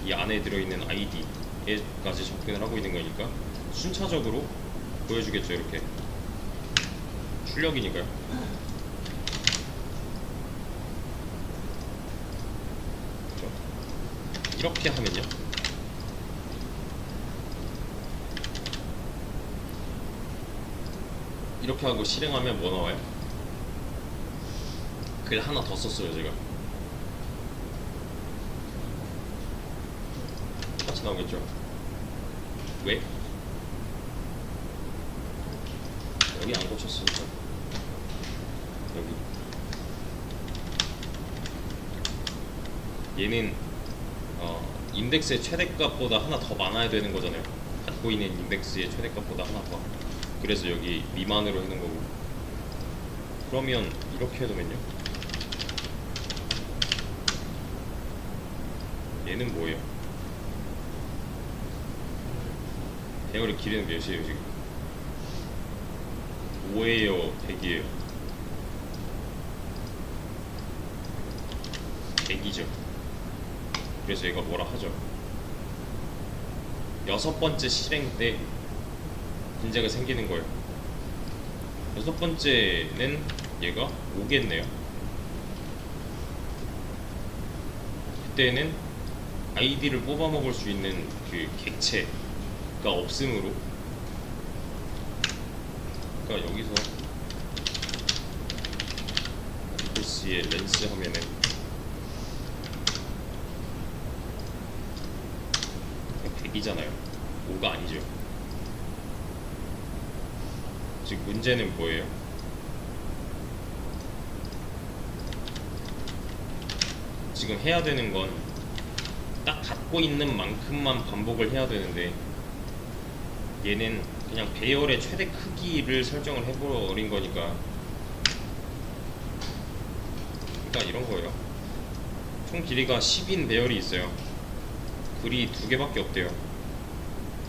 이 안에 들어있는 ID에까지 접근을 하고 있는 거니까 순차적으로 보여주겠죠. 이렇게 출력이니까요. 그렇죠? 이렇게 하면요, 이렇게 하고 실행하면 뭐 나와요? 글 하나 더 썼어요 제가. 똑같이 나오겠죠? 왜? 여기 안 고쳤으니까. 여기 얘는 인덱스의 최대값보다 하나 더 많아야 되는 거잖아요. 갖고 있는 인덱스의 최대값보다 하나 더. 그래서 여기 미만으로 해놓은 거고. 그러면 이렇게 해두면요, 얘는 뭐예요? 배열의 길이는 몇이에요 지금? 5예요? 100이에요? 100이죠. 그래서 얘가 뭐라 하죠? 여섯 번째 실행 때 문제가 생기는 거예요. 여섯 번째는 얘가 오겠네요. 그때는 아이디를 뽑아 먹을 수 있는 그 객체가 없으므로 그러니까 여기서 아티클스의 렌스 하면은 100이잖아요. 5가 아니죠. 즉 문제는 뭐예요? 지금 해야 되는 건 딱 갖고 있는 만큼만 반복을 해야 되는데 얘는 그냥 배열의 최대 크기를 설정을 해버린 거니까, 그러니까 이런 거예요. 총 길이가 10인 배열이 있어요. 글이 2개밖에 없대요.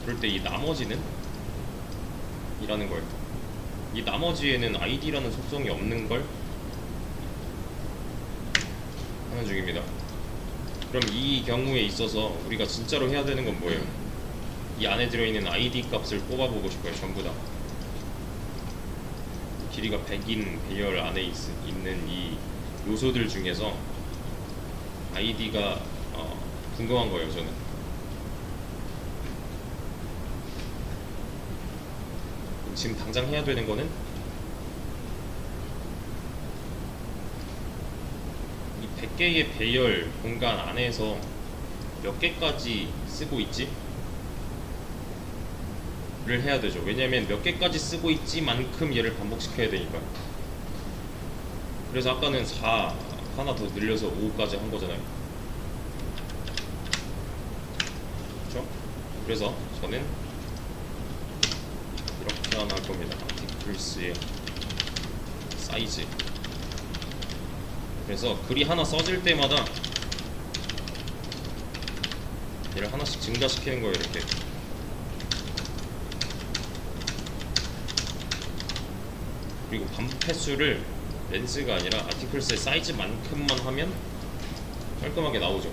그럴 때 이 나머지는 이라는 거예요. 이 나머지에는 id라는 속성이 없는 걸 하는 중입니다. 그럼 이 경우에 있어서 우리가 진짜로 해야 되는 건 뭐예요? 이 안에 들어있는 id 값을 뽑아보고 싶어요. 전부 다 길이가 100인 배열 안에 있는 이 요소들 중에서 id가 궁금한 거예요. 저는 지금 당장 해야 되는 거는 이 100개의 배열 공간 안에서 몇 개까지 쓰고 있지? 를 해야 되죠. 왜냐면 몇 개까지 쓰고 있지 만큼 얘를 반복시켜야 되니까. 그래서 아까는 4 하나 더 늘려서 5까지 한 거잖아요. 그렇죠? 그래서 저는 이렇게 하나 할 겁니다. 아티클스의 사이즈. 그래서 글이 하나 써질 때마다 얘를 하나씩 증가시키는 거예요. 이렇게. 그리고 반복 횟수를 렌스가 아니라 아티클스의 사이즈만큼만 하면 깔끔하게 나오죠.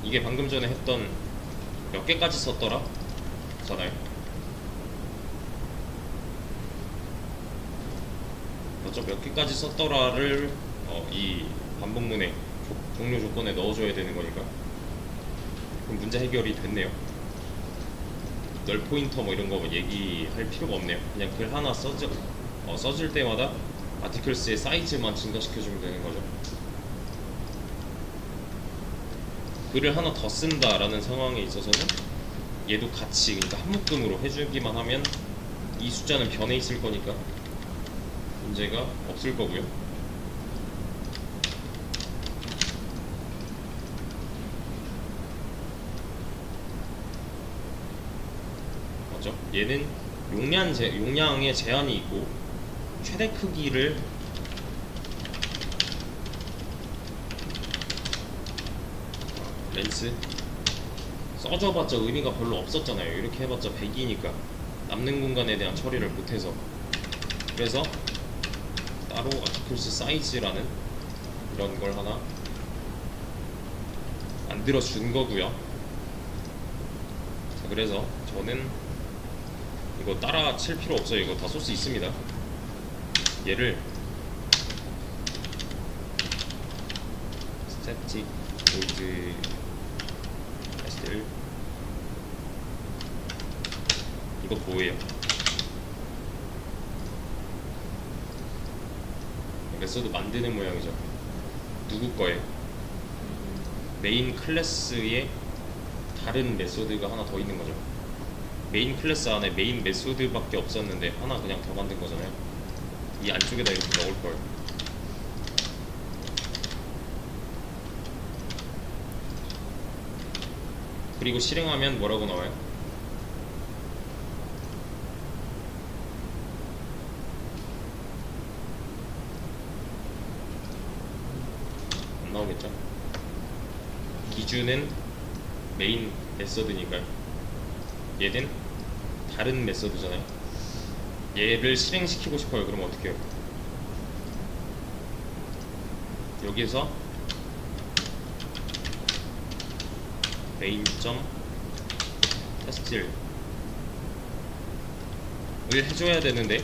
이게 방금 전에 했던 몇 개까지 썼더라? 잖아요. 먼저 몇 개까지 썼더라를 이 반복문의 종료 조건에 넣어줘야 되는 거니까. 그럼 문제 해결이 됐네요. 널 포인터 뭐 이런 거 얘기할 필요가 없네요. 그냥 글 하나 써질 때마다 아티클스의 사이즈만 증가시켜주면 되는 거죠. 글을 하나 더 쓴다라는 상황에 있어서는 얘도 같이, 그러니까 한 묶음으로 해주기만 하면 이 숫자는 변해 있을 거니까 문제가 없을 거고요. 맞죠? 얘는 용량의 제한이 있고 최대 크기를 렌스 써줘봤자 의미가 별로 없었잖아요. 이렇게 해봤자 100이니까 남는 공간에 대한 처리를 못해서. 그래서 따로 아티클스 사이즈라는 이런 걸 하나 만들어 준 거고요. 자, 그래서 저는 이거 따라 칠 필요 없어요. 이거 다 소스 있습니다. 얘를 스태틱 보이드 SL 이거 뭐예요? 메소드 만드는 모양이죠. 누구 거예요? 메인 클래스에 다른 메소드가 하나 더 있는 거죠. 메인 클래스 안에 메인 메소드밖에 없었는데 하나 그냥 더 만든 거잖아요. 이 안쪽에다 이렇게 넣을 걸. 그리고 실행하면 뭐라고 나와요? 안 나오겠죠? 기준은 메인 메서드니까요. 얘는 다른 메서드잖아요. 얘를 실행시키고 싶어요. 그럼 어떻게 해요? 여기서 메인.test를 해줘야 되는데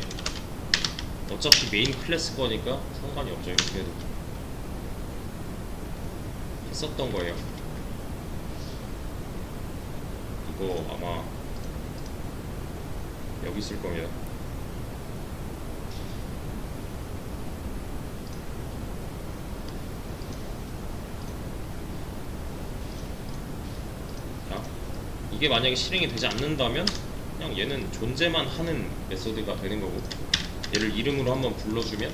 어차피 메인 클래스 거니까 상관이 없죠. 이렇게 해도 했었던 거예요. 이거 아마 여기 있을 겁니다. 이게 만약에 실행이 되지 않는다면 그냥 얘는 존재만 하는 메소드가 되는 거고, 얘를 이름으로 한번 불러주면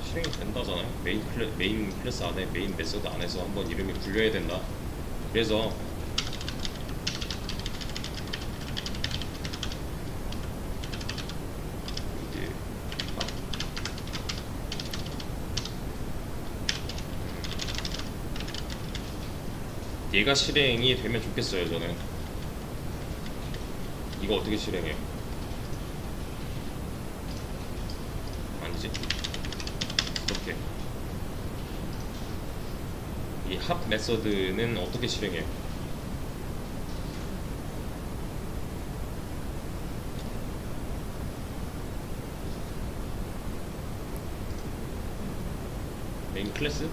실행이 된다잖아요. 메인 클래스 안에, 메인 메소드 안에서 한번 이름이 불려야 된다. 그래서 이제 얘가 실행이 되면 좋겠어요. 저는 이거 어떻게 실행해요? 아니지, 이렇게 이 합 메서드는 어떻게 실행해요? 메인 클래스?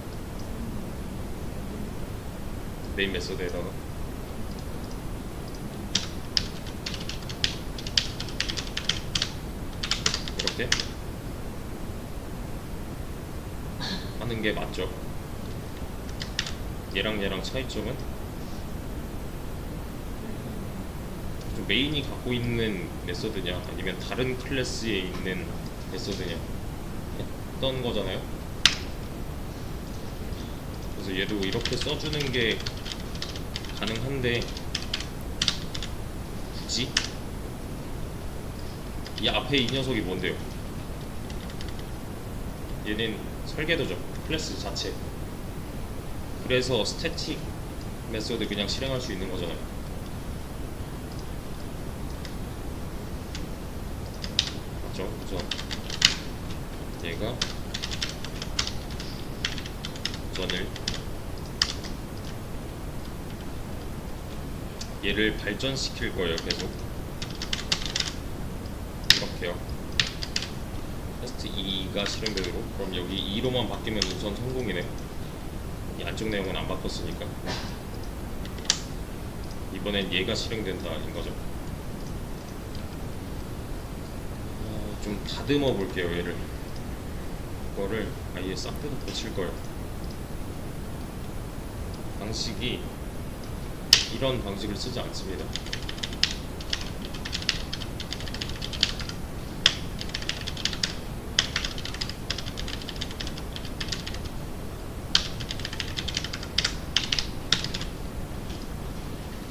메인 메서드에다가 이렇게 하는 게 맞죠? 얘랑 차이점은 좀 메인이 갖고 있는 메서드냐 아니면 다른 클래스에 있는 메서드냐 했던 거잖아요. 그래서 얘도 이렇게 써주는 게 가능한데 굳이 이 앞에 이 녀석이 뭔데요? 얘는 설계도죠. 클래스 자체. 그래서 스태틱 메소드 그냥 실행할 수 있는 거잖아요. 맞죠? 우선 얘가 우선을 얘를 발전시킬 거예요. 계속 이렇게요. 테스트 2가 실행되도록. 그럼 여기 2로만 바뀌면 우선 성공이네. 이 안쪽 내용은 안 바꿨으니까. 이번엔 얘가 실행된다인 거죠. 좀 다듬어 볼게요. 얘를 이거를 아예 싹 뜯어 고칠 거예요. 방식이 이런 방식을 쓰지 않습니다.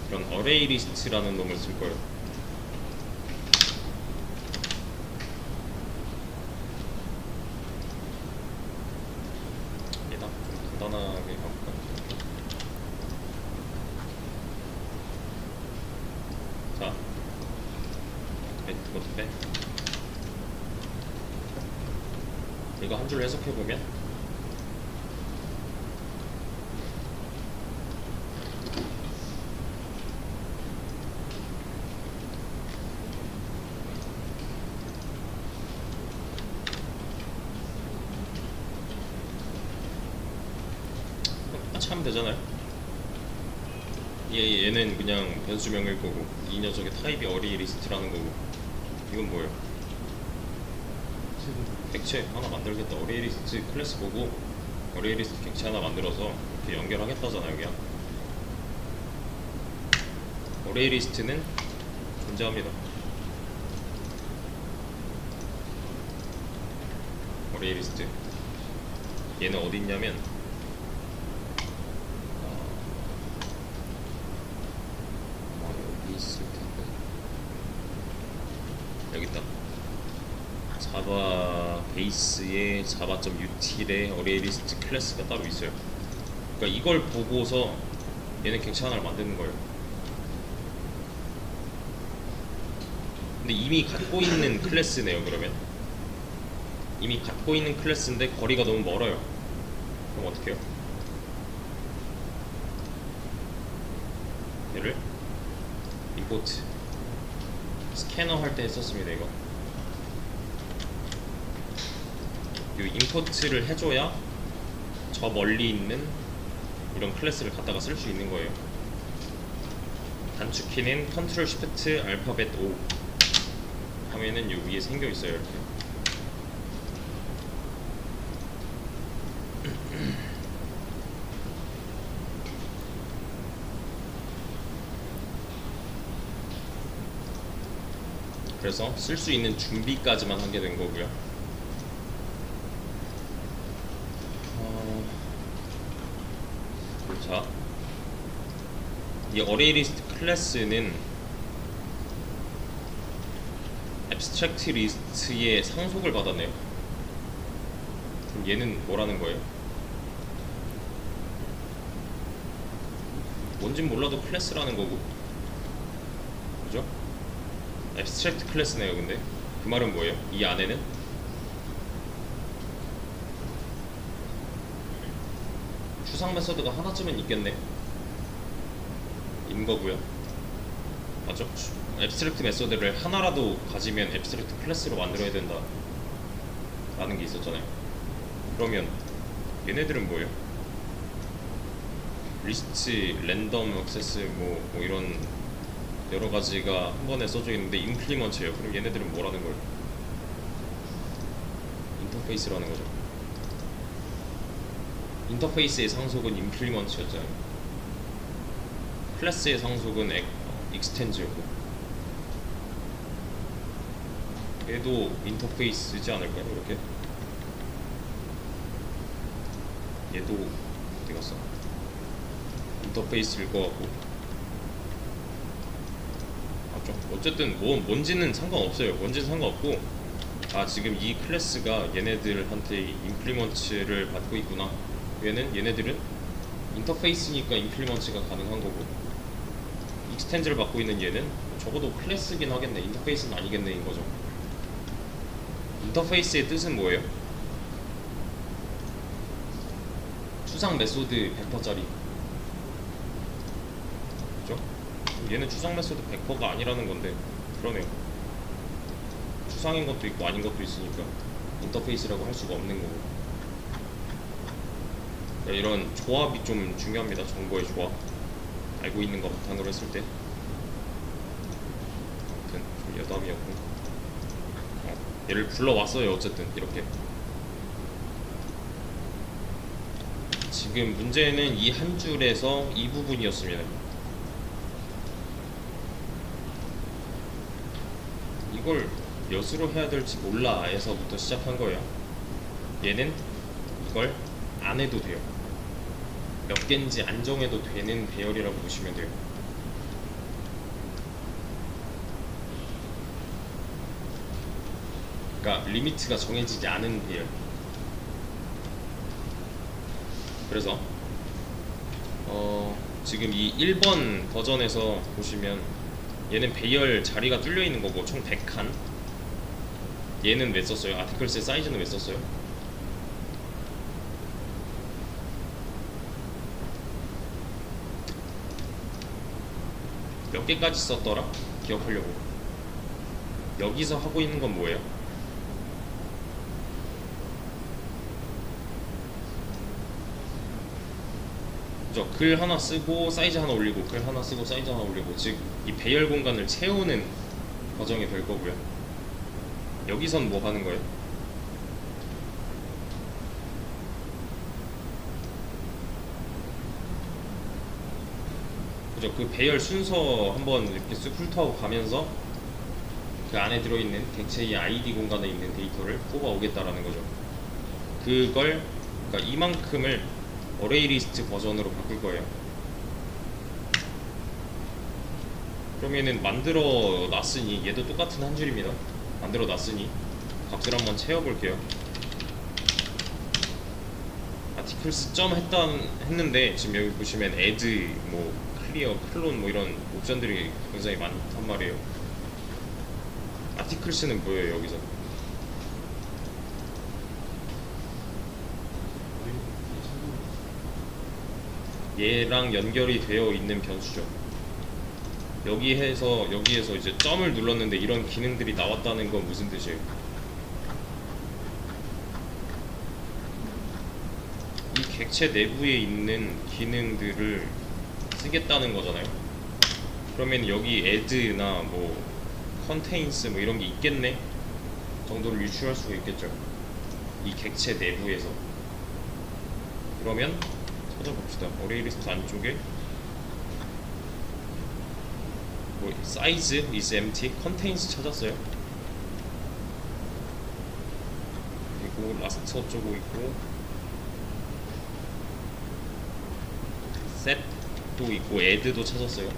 이런 어레이 리스트라는 놈을 쓸 거예요. 얘다 좀 간단하게 가볼까? 자, 이것도 빼. 이거 한 줄 해석해 보면 하면 되잖아요. 얘는 그냥 변수명일 거고, 이 녀석의 타입이 어레이 리스트라는 거고. 이건 뭐예요? 객체 하나 만들겠다. 어레이 리스트 클래스 보고 어레이 리스트 객체 하나 만들어서 이렇게 연결하겠다잖아요. 그냥 어레이 리스트는 존재합니다. 어레이 리스트 얘는 어디 있냐면 여기 있을 텐데 여기 있다. 자바 베이스에 java.util에 어레이 리스트 클래스가 따로 있어요. 그러니까 이걸 보고서 얘는 객체 하나를 만드는 거예요. 근데 이미 갖고 있는 클래스네요. 그러면 이미 갖고 있는 클래스인데 거리가 너무 멀어요. 그럼 어떻게 해요? 얘를 임포트 스캐너 할 때 했었습니다. 이거 이 임포트를 해줘야 저 멀리 있는 이런 클래스를 갖다가 쓸 수 있는 거예요. 단축키는 컨트롤 시프트 알파벳 O 하면은 요 위에 생겨 있어요. 이렇게 그래서 쓸 수 있는 준비까지만 하게 된 거고요. 자, 이 어레이 리스트 클래스는 앱스트랙트 리스트의 상속을 받았네요. 그럼 얘는 뭐라는 거예요? 뭔진 몰라도 클래스라는 거고, 그죠? 앱스트랙트 클래스네요. 근데 그 말은 뭐예요? 이 안에는 추상 메서드가 하나쯤은 있겠네. 인 거고요. 맞죠? 앱스트랙트 메서드를 하나라도 가지면 앱스트랙트 클래스로 만들어야 된다 라는 게 있었잖아요. 그러면 얘네들은 뭐예요? 리스트, 랜덤 액세스 뭐 이런 여러 가지가 한 번에 써져 있는데 임플리먼트예요. 그럼 얘네들은 뭐라는 거예요? 인터페이스라는 거죠. 인터페이스의 상속은 임플리먼트였잖아요. 클래스의 상속은 익스텐즈였고, 얘도 인터페이스지 않을까요? 이렇게 얘도 어디 갔어? 인터페이스일 것 같고, 어쨌든 뭔지는 상관없어요. 뭔지는 상관없고, 지금 이 클래스가 얘네들한테 임플리먼트를 받고 있구나. 얘네들은 인터페이스니까 임플리먼트가 가능한 거고, 익스텐즈를 받고 있는 얘는 적어도 클래스긴 하겠네. 인터페이스는 아니겠네 인 거죠. 인터페이스의 뜻은 뭐예요? 추상 메소드 100%짜리, 그죠? 얘는 추상 메소드 100%가 아니라는 건데, 그러네요. 추상인 것도 있고 아닌 것도 있으니까 인터페이스라고 할 수가 없는 거고. 이런 조합이 좀 중요합니다. 정보의 조합, 알고 있는 거 바탕으로 했을 때. 아무튼 좀 여담이었고, 얘를 불러왔어요. 어쨌든 이렇게. 지금 문제는 이 한 줄에서 이 부분이었습니다. 이걸 몇으로 해야 될지 몰라 에서부터 시작한 거예요. 얘는 이걸 안 해도 돼요. 몇 개인지 안 정해도 되는 배열이라고 보시면 돼요. 그러니까 리미트가 정해지지 않은 배열. 그래서 지금 이 1번 버전에서 보시면 얘는 배열 자리가 뚫려 있는 거고 총 100칸. 얘는 왜 썼어요? 아티클스의 사이즈는 왜 썼어요? 몇 개까지 썼더라? 기억하려고. 여기서 하고 있는 건 뭐예요? 그죠? 글 하나 쓰고 사이즈 하나 올리고, 글 하나 쓰고 사이즈 하나 올리고, 즉 이 배열 공간을 채우는 과정이 될 거고요. 여기선 뭐 하는 거예요? 그죠? 그 배열 순서 한번 이렇게 쑥 훑어하고 가면서 그 안에 들어있는 객체의 ID 공간에 있는 데이터를 뽑아오겠다라는 거죠. 그러니까 이만큼을 어레이 리스트 버전으로 바꿀 거예요. 그러면은 만들어 놨으니, 얘도 똑같은 한 줄입니다. 만들어 놨으니 값을 한번 채워볼게요. 아티클스 점 했는데 지금 여기 보시면 add, 뭐 클리어, 클론 뭐 이런 옵션들이 굉장히 많단 말이에요. 아티클스는 뭐예요 여기서? 얘랑 연결이 되어 있는 변수죠. 여기에서 이제 점을 눌렀는데 이런 기능들이 나왔다는 건 무슨 뜻이에요? 이 객체 내부에 있는 기능들을 쓰겠다는 거잖아요. 그러면 여기 add나 뭐 contains 뭐 이런 게 있겠네 정도를 유추할 수가 있겠죠. 이 객체 내부에서. 그러면 찾아봅시다. 어레이 리스트 안쪽에 뭐 size is empty, contains 찾았어요. 있고 라스트 어쩌고 있고 셋도 있고 애드도 찾았어요.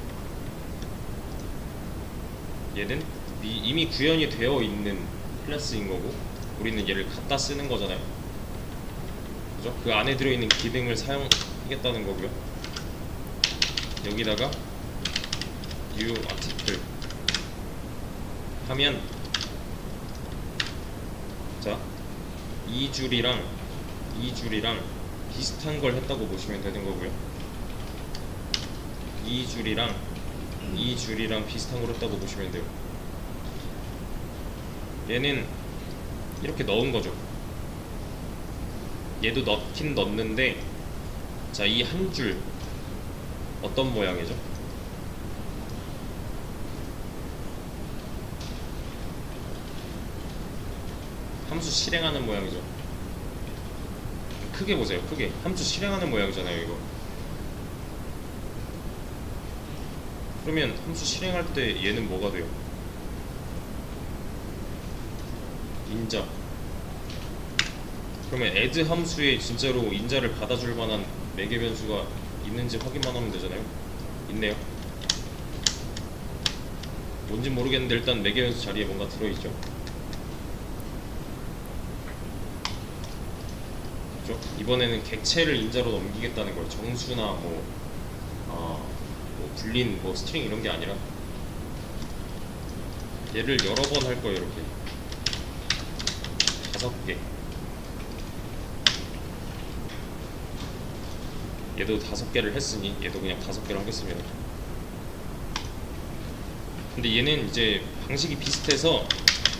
얘는 이미 구현이 되어 있는 클래스인 거고 우리는 얘를 갖다 쓰는 거잖아요. 그죠? 그 안에 들어있는 기능을 사용하겠다는 거고요. 여기다가 new article 하면 자, 이 줄이랑 비슷한 걸 했다고 보시면 되는 거고요. 이 줄이랑 비슷한 걸 했다고 보시면 돼요. 얘는 이렇게 넣은 거죠. 얘도 넣긴 넣는데 자, 이 한 줄 어떤 모양이죠? 함수 실행하는 모양이죠. 크게 보세요. 크게 함수 실행하는 모양이잖아요 이거. 그러면 함수 실행할 때 얘는 뭐가 돼요? 인자. 그러면 add 함수에 진짜로 인자를 받아줄 만한 매개 변수가 있는지 확인만 하면 되잖아요. 있네요. 뭔지 모르겠는데 일단 매개 변수 자리에 뭔가 들어있죠. 그렇죠? 이번에는 객체를 인자로 넘기겠다는 거예요. 정수나 뭐 불린 뭐 스트링 이런 게 아니라 얘를 여러 번 할 거예요. 이렇게 5개. 얘도 5개를 했으니 얘도 그냥 5개를 하겠습니다. 근데 얘는 이제 방식이 비슷해서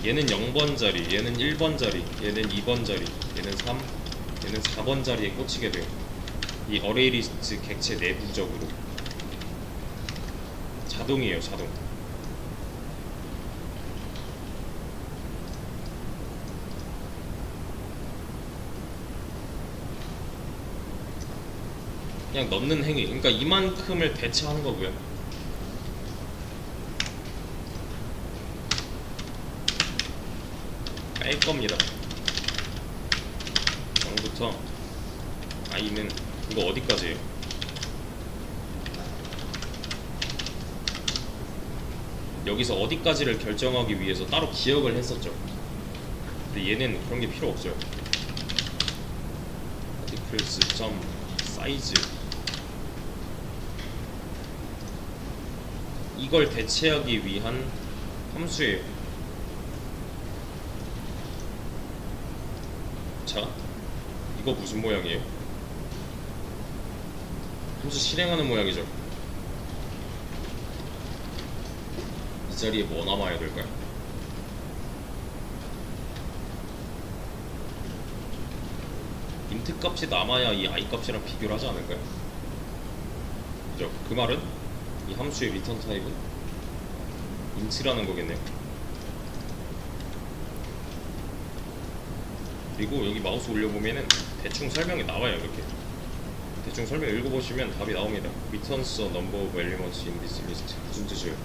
얘는 0번 자리, 얘는 1번 자리, 얘는 2번 자리, 얘는 3, 얘는 4번 자리에 꽂히게 돼요. 이 어레이 리스트 객체 내부적으로 자동이에요. 자동. 그냥 넣는 행위. 그러니까 이만큼을 대체하는 거고요. 뺄 겁니다. 0부터 i는 이거 어디까지예요? 여기서 어디까지를 결정하기 위해서 따로 기억을 했었죠. 근데 얘는 그런 게 필요 없어요. articles size 이걸 대체하기 위한 함수예요. 자, 이거 무슨 모양이에요? 함수 실행하는 모양이죠. 이 자리에 뭐 남아야 될까요? 인트 값이 남아야 이 i 값이랑 비교를 하지 않을까요? 그죠? 그 말은 이 함수의 리턴 타입은 int라는 거겠네요. 그리고 여기 마우스 올려보면은 대충 설명이 나와요. 이렇게 대충 설명 읽어보시면 답이 나옵니다. Returns a number of elements in this list. 무슨 뜻이에요?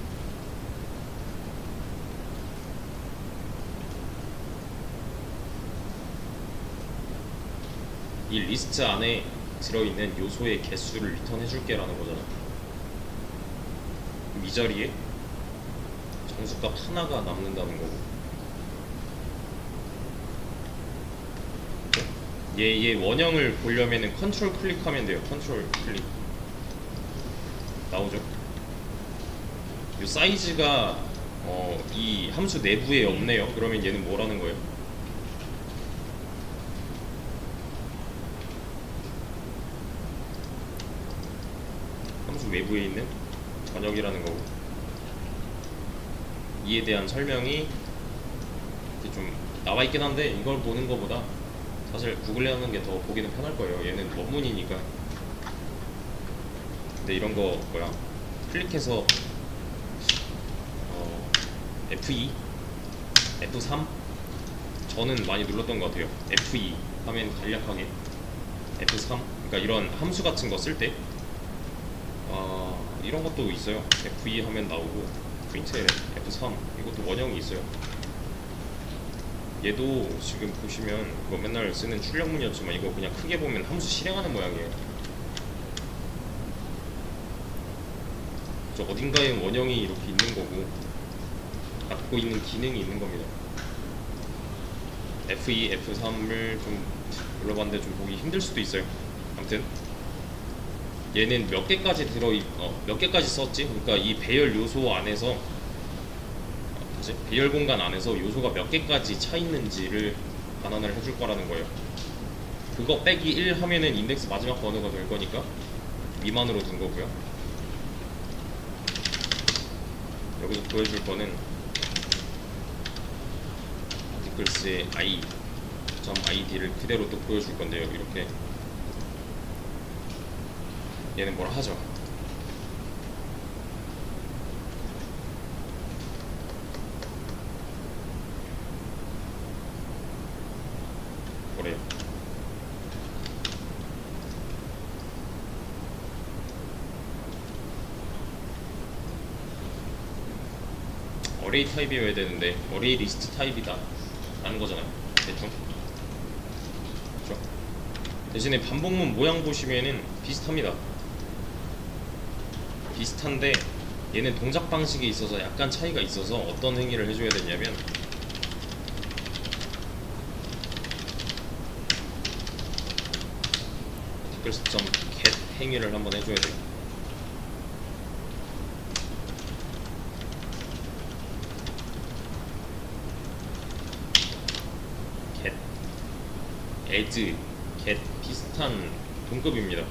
이 리스트 안에 들어있는 요소의 개수를 리턴해줄게 라는 거잖아. 그럼 이 자리에 정수값 하나가 남는다는 거고, 얘 원형을 보려면은 컨트롤 클릭하면 돼요. 컨트롤 클릭 나오죠. 이 사이즈가 이 함수 내부에 없네요. 그러면 얘는 뭐라는 거예요? 함수 외부에 있는 전역이라는 거고, 이에 대한 설명이 이렇게 좀 나와 있긴 한데 이걸 보는 것보다 사실 구글에 하는 게 더 보기는 편할 거예요. 얘는 원문이니까. 근데 이런 거 뭐야? 클릭해서 F2, F3 저는 많이 눌렀던 것 같아요. F2 하면 간략하게 F3 그러니까 이런 함수 같은 거 쓸 때 이런 것도 있어요. F2 하면 나오고 프린트LN F3 이것도 원형이 있어요. 얘도 지금 보시면 이거 맨날 쓰는 출력문이었지만 이거 그냥 크게 보면 함수 실행하는 모양이에요. 저 어딘가에 원형이 이렇게 있는 거고 갖고 있는 기능이 있는 겁니다. F2, F3을 좀 눌러봤는데 좀 보기 힘들 수도 있어요. 아무튼 얘는 몇 개까지 몇 개까지 썼지? 그러니까 이 배열 요소 안에서 배열 공간 안에서 요소가 몇 개까지 차 있는지를 반환을 해줄 거라는 거예요. 그거 빼기 1 하면은 인덱스 마지막 번호가 될 거니까 미만으로 둔 거고요. 여기서 보여줄 거는 아티클스의 i.id를 그대로 또 보여줄 건데요. 이렇게 얘는 뭐라 하죠? 뭐래요? 어레이 타입이어야 되는데 어레이 리스트 타입이다 라는 거잖아요. 대충. 그렇죠? 대신에 반복문 모양 보시면은 비슷합니다. 비슷한데 얘는 동작 방식에 있어서 약간 차이가 있어서 어떤 행위를 해줘야 되냐면 articles.get 행위를 한번 해줘야 돼요. get, as, get 비슷한 동급입니다.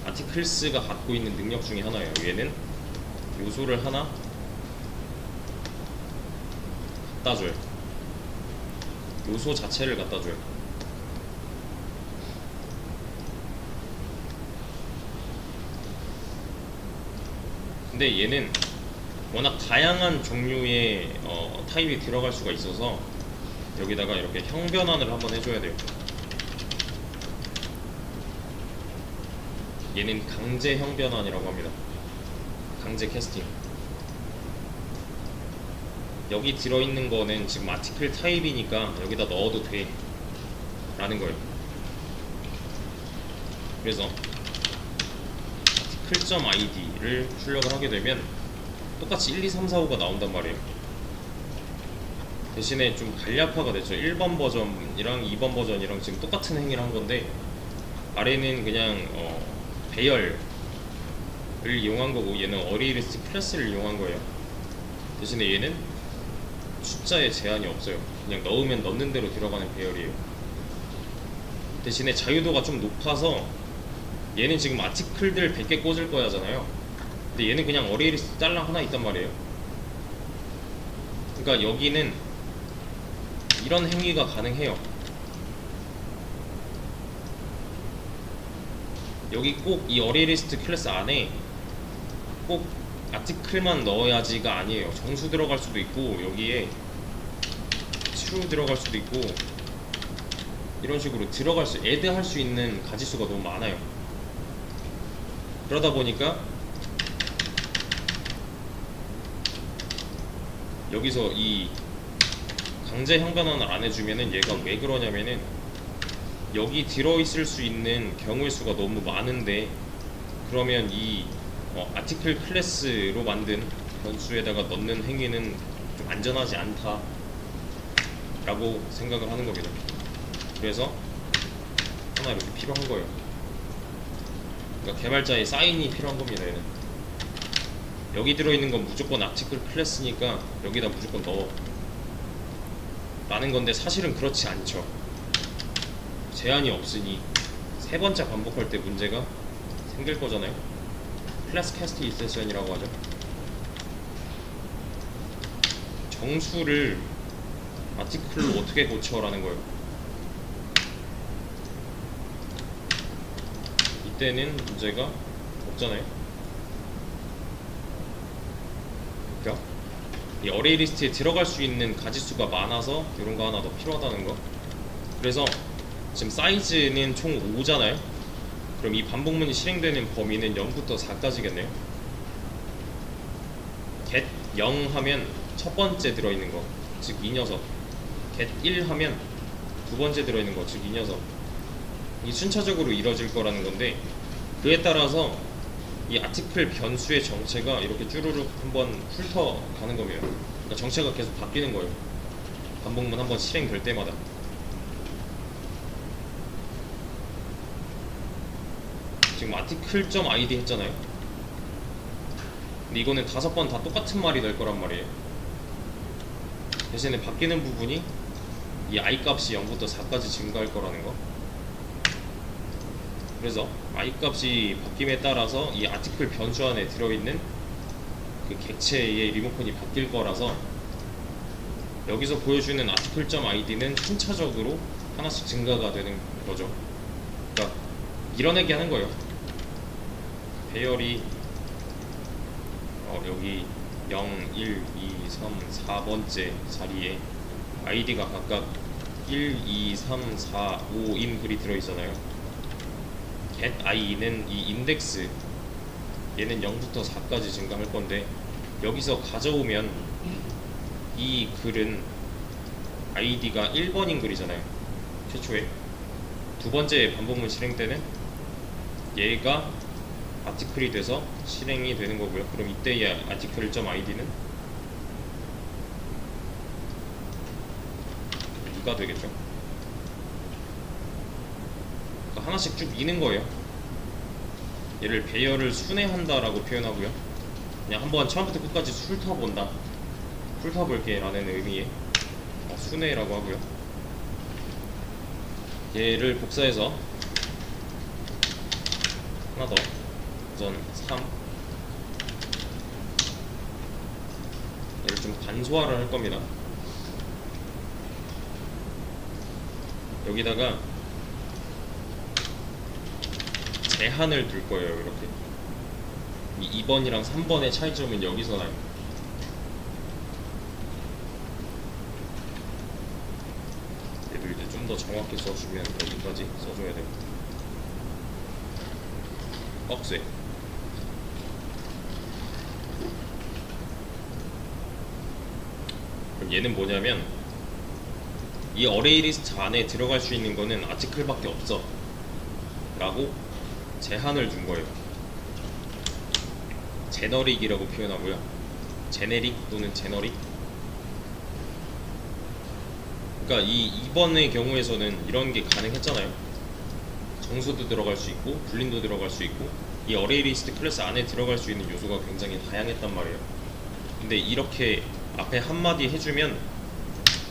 아티클스가 갖고 있는 능력 중에 하나예요. 얘는 요소를 하나 갖다 줘요. 요소 자체를 갖다 줘요. 근데 얘는 워낙 다양한 종류의 타입이 들어갈 수가 있어서 여기다가 이렇게 형변환을 한번 해줘야 돼요. 얘는 강제 형변환이라고 합니다. 강제 캐스팅. 여기 들어있는 거는 지금 아티클 타입이니까 여기다 넣어도 돼 라는 거예요. 그래서 article.id를 출력을 하게 되면 똑같이 1, 2, 3, 4, 5가 나온단 말이에요. 대신에 좀 간략화가 됐죠. 1번 버전이랑 2번 버전이랑 지금 똑같은 행위를 한 건데 아래는 그냥 배열을 이용한 거고 얘는 어레이리스트 클래스를 이용한 거예요. 대신에 얘는 숫자에 제한이 없어요. 그냥 넣으면 넣는 대로 들어가는 배열이에요. 대신에 자유도가 좀 높아서 얘는 지금 아티클들 100개 꽂을 거야 하잖아요. 근데 얘는 그냥 어레이리스트 딸랑 하나 있단 말이에요. 그러니까 여기는 이런 행위가 가능해요. 여기 꼭 이 어레이리스트 클래스 안에 꼭 아티클만 넣어야지가 아니에요. 정수 들어갈 수도 있고 여기에 true 들어갈 수도 있고 이런 식으로 add 할 수 있는 가지수가 너무 많아요. 그러다 보니까 여기서 이 강제 형변환을 안 해주면은 얘가 왜 그러냐면은 여기 들어있을 수 있는 경우의 수가 너무 많은데 그러면 이 아티클 클래스로 만든 변수에다가 넣는 행위는 좀 안전하지 않다 라고 생각을 하는 겁니다. 그래서 하나 이렇게 필요한 거예요. 그러니까 개발자의 사인이 필요한 겁니다. 얘는 여기 들어있는 건 무조건 아티클 클래스니까 여기다 무조건 넣어 라는 건데 사실은 그렇지 않죠. 제한이 없으니 세 번째 반복할 때 문제가 생길 거잖아요. 클래스 캐스트 인센션이라고 하죠. 정수를 아티클로 어떻게 고쳐라는 거예요. 이때는 문제가 없잖아요. 그러니까 이 어레이 리스트에 들어갈 수 있는 가지수가 많아서 이런 거 하나 더 필요하다는 거. 그래서 지금 사이즈는 총 5잖아요. 그럼 이 반복문이 실행되는 범위는 0부터 4까지겠네요. get 0 하면 첫 번째 들어있는 거, 즉 이 녀석 get 1 하면 두 번째 들어있는 거, 즉 이 녀석, 이 순차적으로 이뤄질 거라는 건데, 그에 따라서 이 아티클 변수의 정체가 이렇게 쭈루룩 한번 훑어가는 겁니다. 그러니까 정체가 계속 바뀌는 거예요. 반복문 한번 실행될 때마다. 지금 article.id 했잖아요. 근데 이거는 5번 다 똑같은 말이 될 거란 말이에요. 대신에 바뀌는 부분이 이 i 값이 0부터 4까지 증가할 거라는 거. 그래서 i 값이 바뀜에 따라서 이 아티클 변수 안에 들어있는 그 객체의 리모컨이 바뀔 거라서, 여기서 보여주는 article.id는 순차적으로 하나씩 증가가 되는 거죠. 그러니까 밀어내기 하는 거예요. 배열이 여기 0, 1, 2, 3, 4번째 자리에 id가 각각 1, 2, 3, 4, 5인 글이 들어있잖아요. get i는 이 인덱스, 얘는 0부터 4까지 증가할 건데, 여기서 가져오면 이 글은 id가 1번인 글이잖아요. 최초에 두 번째 반복문 실행 때는 얘가 아티클이 돼서 실행이 되는 거고요. 그럼 이때의 article.id는 2가 되겠죠. 그러니까 하나씩 쭉 미는 거예요. 얘를 배열을 순회한다라고 표현하고요. 그냥 한번 처음부터 끝까지 훑어본다, 훑어볼게 라는 의미의 순회라고 하고요. 얘를 복사해서 하나 더, 우선 3, 얘를 좀 간소화를 할 겁니다. 여기다가 제한을 둘 거예요. 이렇게 이 2번이랑 3번의 차이점은 여기서 나요. 얘도 이제 좀 더 정확히 써주면 여기까지 써줘야 돼요. 억세. 그럼 얘는 뭐냐면, 이 어레이 리스트 안에 들어갈 수 있는 거는 아티클밖에 없어 라고 제한을 둔 거예요. 제너릭이라고 표현하고요. 제네릭 또는 제너릭. 그러니까 이 2번의 경우에서는 이런 게 가능했잖아요. 정수도 들어갈 수 있고 불린도 들어갈 수 있고, 이 어레이 리스트 클래스 안에 들어갈 수 있는 요소가 굉장히 다양했단 말이에요. 근데 이렇게 앞에 한마디 해주면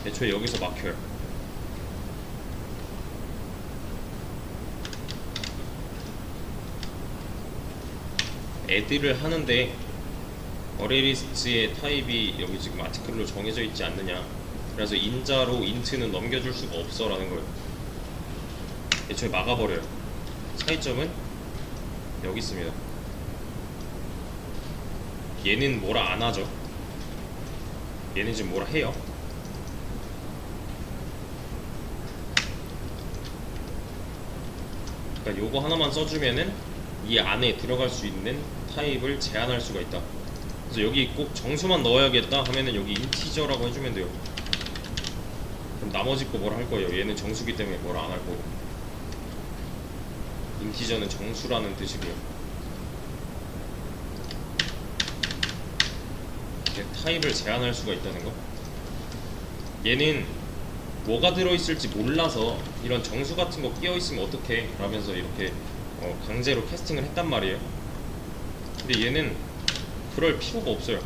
애초에 여기서 막혀요. 애들을 하는데 어레이 리스트의 타입이 여기 지금 아티클로 정해져 있지 않느냐, 그래서 인자로 인트는 넘겨줄 수가 없어 라는 거예요. 애초에 막아버려요. 차이점은 여기 있습니다. 얘는 뭐라 안 하죠. 얘는 지금 뭐라 해요. 그러니까 요거 하나만 써주면은 이 안에 들어갈 수 있는 타입을 제한할 수가 있다. 그래서 여기 꼭 정수만 넣어야겠다 하면은 여기 인티저라고 해주면 돼요. 그럼 나머지 거 뭐라 할 거예요. 얘는 정수기 때문에 뭐라 안 할 거고. 인티저는 정수라는 뜻이고요. 타입을 제한할 수가 있다는 거. 얘는 뭐가 들어있을지 몰라서 이런 정수 같은 거 끼어있으면 어떡해 라면서 이렇게 강제로 캐스팅을 했단 말이에요. 근데 얘는 그럴 필요가 없어요.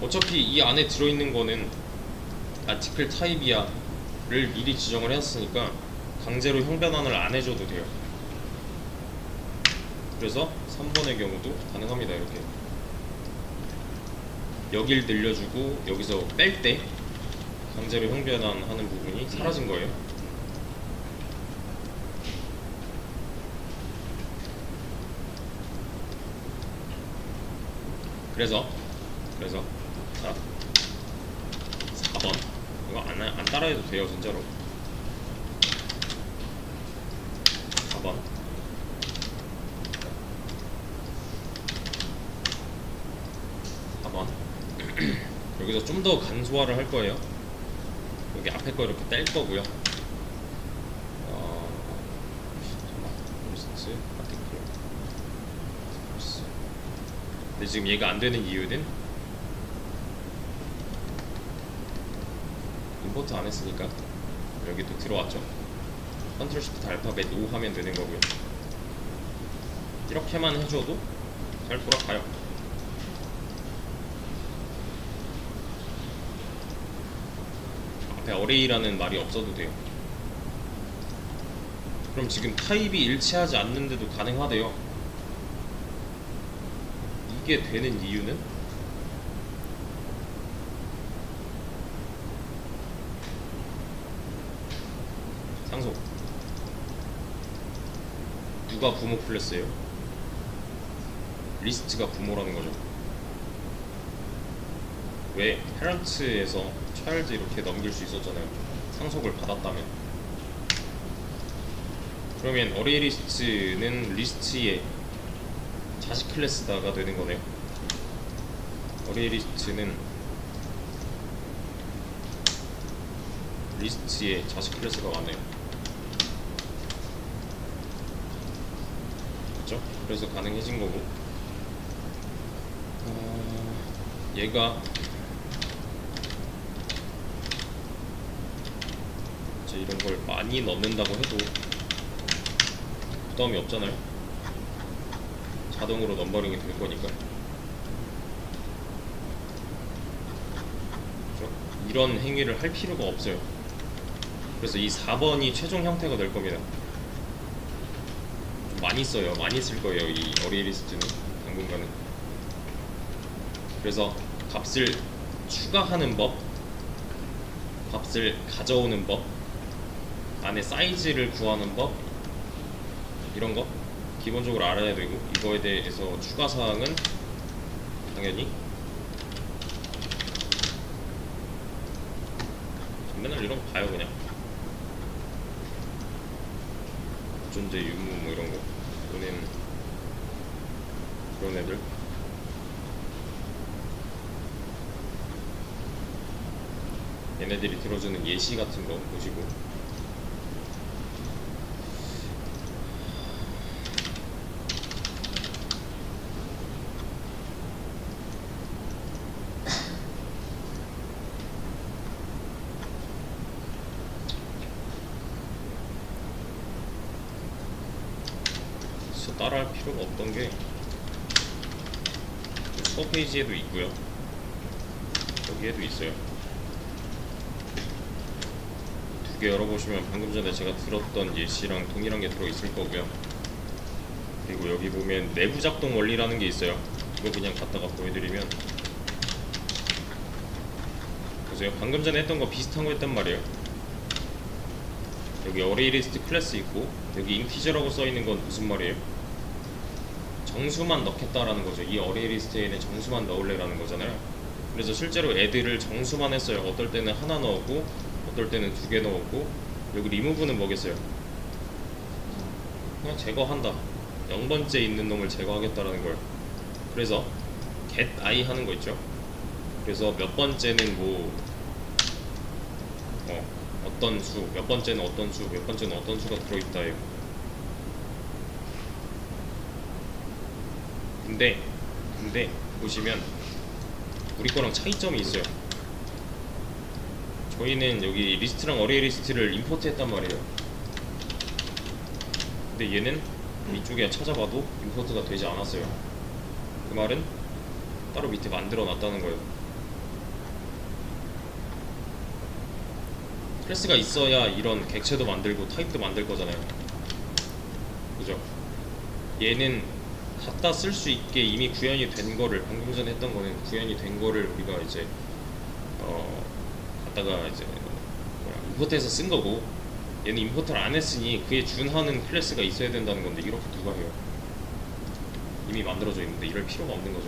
어차피 이 안에 들어있는 거는 아티클 타입이야 를 미리 지정을 해놨으니까 강제로 형변환을 안 해줘도 돼요. 그래서 3번의 경우도 가능합니다. 이렇게 여길 늘려주고 여기서 뺄 때 강제로 형변환하는 부분이 사라진 거예요. 그래서 자 4번 이거 안 따라해도 돼요. 진짜로 4번 여기서 좀 더 간소화를 할 거예요. 여기 앞에 거 이렇게 뗄 거고요. 잠깐만. 리스트 아티클. 근데 지금 얘가 안 되는 이유는 임포트 안 했으니까 여기 또 들어왔죠. 컨트롤 시프트 알파벳 O 하면 되는 거고요. 이렇게만 해줘도 잘 돌아가요. 앞에 어레이라는 말이 없어도 돼요. 그럼 지금 타입이 일치하지 않는데도 가능하대요. 이게 되는 이유는 상속. 누가 부모 클래스예요? 리스트가 부모라는 거죠. 왜 페런트에서 차일드 이렇게 넘길 수 있었잖아요. 상속을 받았다면. 그러면 어레이 리스트는 리스트의 자식 클래스다가 되는 거네요. 어레이 리스트는 리스트의 자식 클래스가 맞네요. 그렇죠? 그래서 가능해진 거고, 얘가 이제 이런 걸 많이 넣는다고 해도 부담이 없잖아요. 자동으로 넘버링이 될 거니까. 그렇죠? 이런 행위를 할 필요가 없어요. 그래서 이 4번이 최종 형태가 될 겁니다. 좀 많이 써요. 많이 쓸 거예요. 이 어레이 리스트는 당분간은. 그래서 값을 추가하는 법, 값을 가져오는 법, 안에 사이즈를 구하는 법, 이런 거 기본적으로 알아야 되고, 이거에 대해서 추가 사항은 당연히 맨날 이런 거 봐요. 그냥 존재 유무 뭐 이런 거 보낸 그런 애들. 얘네들이 들어주는 예시 같은 거 보시고, 따라할 필요가 없던 게 수업 페이지에도 있고요. 여기에도 있어요. 두 개 열어보시면 방금 전에 제가 들었던 예시랑 동일한 게 들어있을 거고요. 그리고 여기 보면 내부 작동 원리라는 게 있어요. 이거 그냥 갖다가 보여드리면, 보세요. 방금 전에 했던 거 비슷한 거 했단 말이에요. 여기 어레이 리스트 클래스 있고, 여기 인티저라고 써있는 건 무슨 말이에요? 정수만 넣겠다라는 거죠. 이 어레이 리스트에는 정수만 넣을래라는 거잖아요. 그래서 실제로 애들을 정수만 했어요. 어떨 때는 하나 넣었고, 어떨 때는 두 개 넣었고. 여기 리무브는 뭐겠어요? 그냥 제거한다. 0번째 있는 놈을 제거하겠다라는 거예요. 그래서 get i 하는 거 있죠. 그래서 몇 번째는 뭐 어떤 수, 몇 번째는 어떤 수, 몇 번째는 어떤 수가 들어있다예요. 근데 보시면 우리 거랑 차이점이 있어요. 저희는 여기 리스트랑 어레이 리스트를 임포트 했단 말이에요. 근데 얘는 이쪽에 찾아봐도 임포트가 되지 않았어요. 그 말은 따로 밑에 만들어 놨다는 거예요. 클래스가 있어야 이런 객체도 만들고 타입도 만들 거잖아요. 그죠? 얘는 갖다 쓸 수 있게 이미 구현이 된 거를, 방금 전에 했던 거는 구현이 된 거를 우리가 이제 갖다가 이제 임포트해서 쓴 거고, 얘는 임포트를 안 했으니 그에 준하는 클래스가 있어야 된다는 건데, 이렇게 누가 해요? 이미 만들어져 있는데 이럴 필요가 없는 거죠.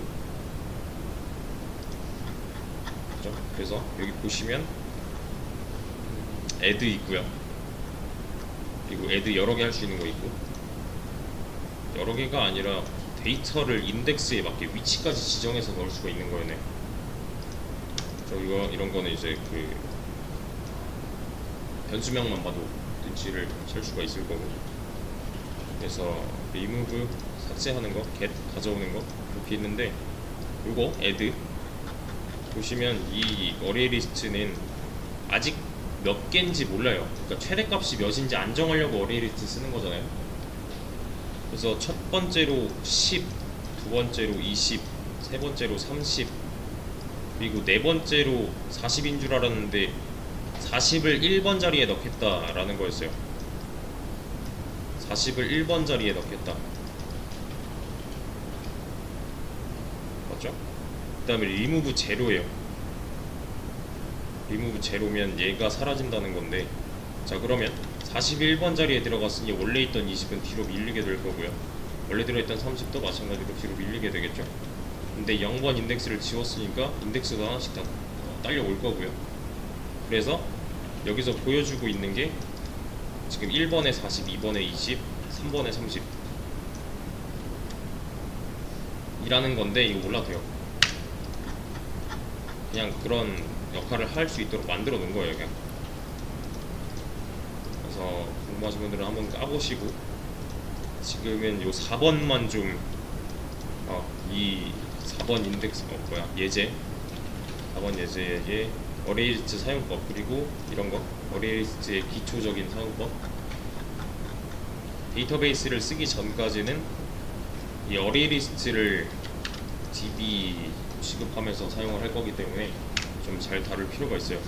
그죠? 그래서 여기 보시면 add 있고요. 그리고 add 여러 개 할 수 있는 거 있고, 여러 개가 아니라 데이터를 인덱스에 맞게 위치까지 지정해서 넣을 수가 있는 거예요. 이런 거는 이제 그 변수명만 봐도 눈치를 챌 수가 있을 거고. 그래서 remove 삭제하는 거, get 가져오는 거 이렇게 있는데, 요거 add 보시면 이 어레이 리스트는 아직 몇 개인지 몰라요. 그러니까 최대값이 몇인지 안 정하려고 어레이 리스트 쓰는 거잖아요. 그래서 첫 번째로 10, 두 번째로 20, 세 번째로 30, 그리고 네 번째로 40인 줄 알았는데 40을 1번 자리에 넣겠다라는 거였어요. 40을 1번 자리에 넣겠다. 맞죠? 그 다음에 remove 제로예요. remove 제로면 얘가 사라진다는 건데, 자 그러면 41번 자리에 들어갔으니 원래 있던 20은 뒤로 밀리게 될 거고요. 원래 들어있던 30도 마찬가지로 뒤로 밀리게 되겠죠. 근데 0번 인덱스를 지웠으니까 인덱스가 하나씩 다 딸려올 거고요. 그래서 여기서 보여주고 있는 게 지금 1번에 40, 2번에 20, 3번에 30 이라는 건데, 이거 몰라도 돼요. 그냥 그런 역할을 할 수 있도록 만들어 놓은 거예요, 그냥. 그래서 궁금하신 분들은 한번 까보시고, 지금은 요 4번만 좀 이 4번 인덱스 예제 4번 예제의 어레이리스트 사용법, 그리고 이런 거 어레이리스트의 기초적인 사용법, 데이터베이스를 쓰기 전까지는 이 어레이리스트를 DB 취급하면서 사용을 할 거기 때문에 좀 잘 다룰 필요가 있어요.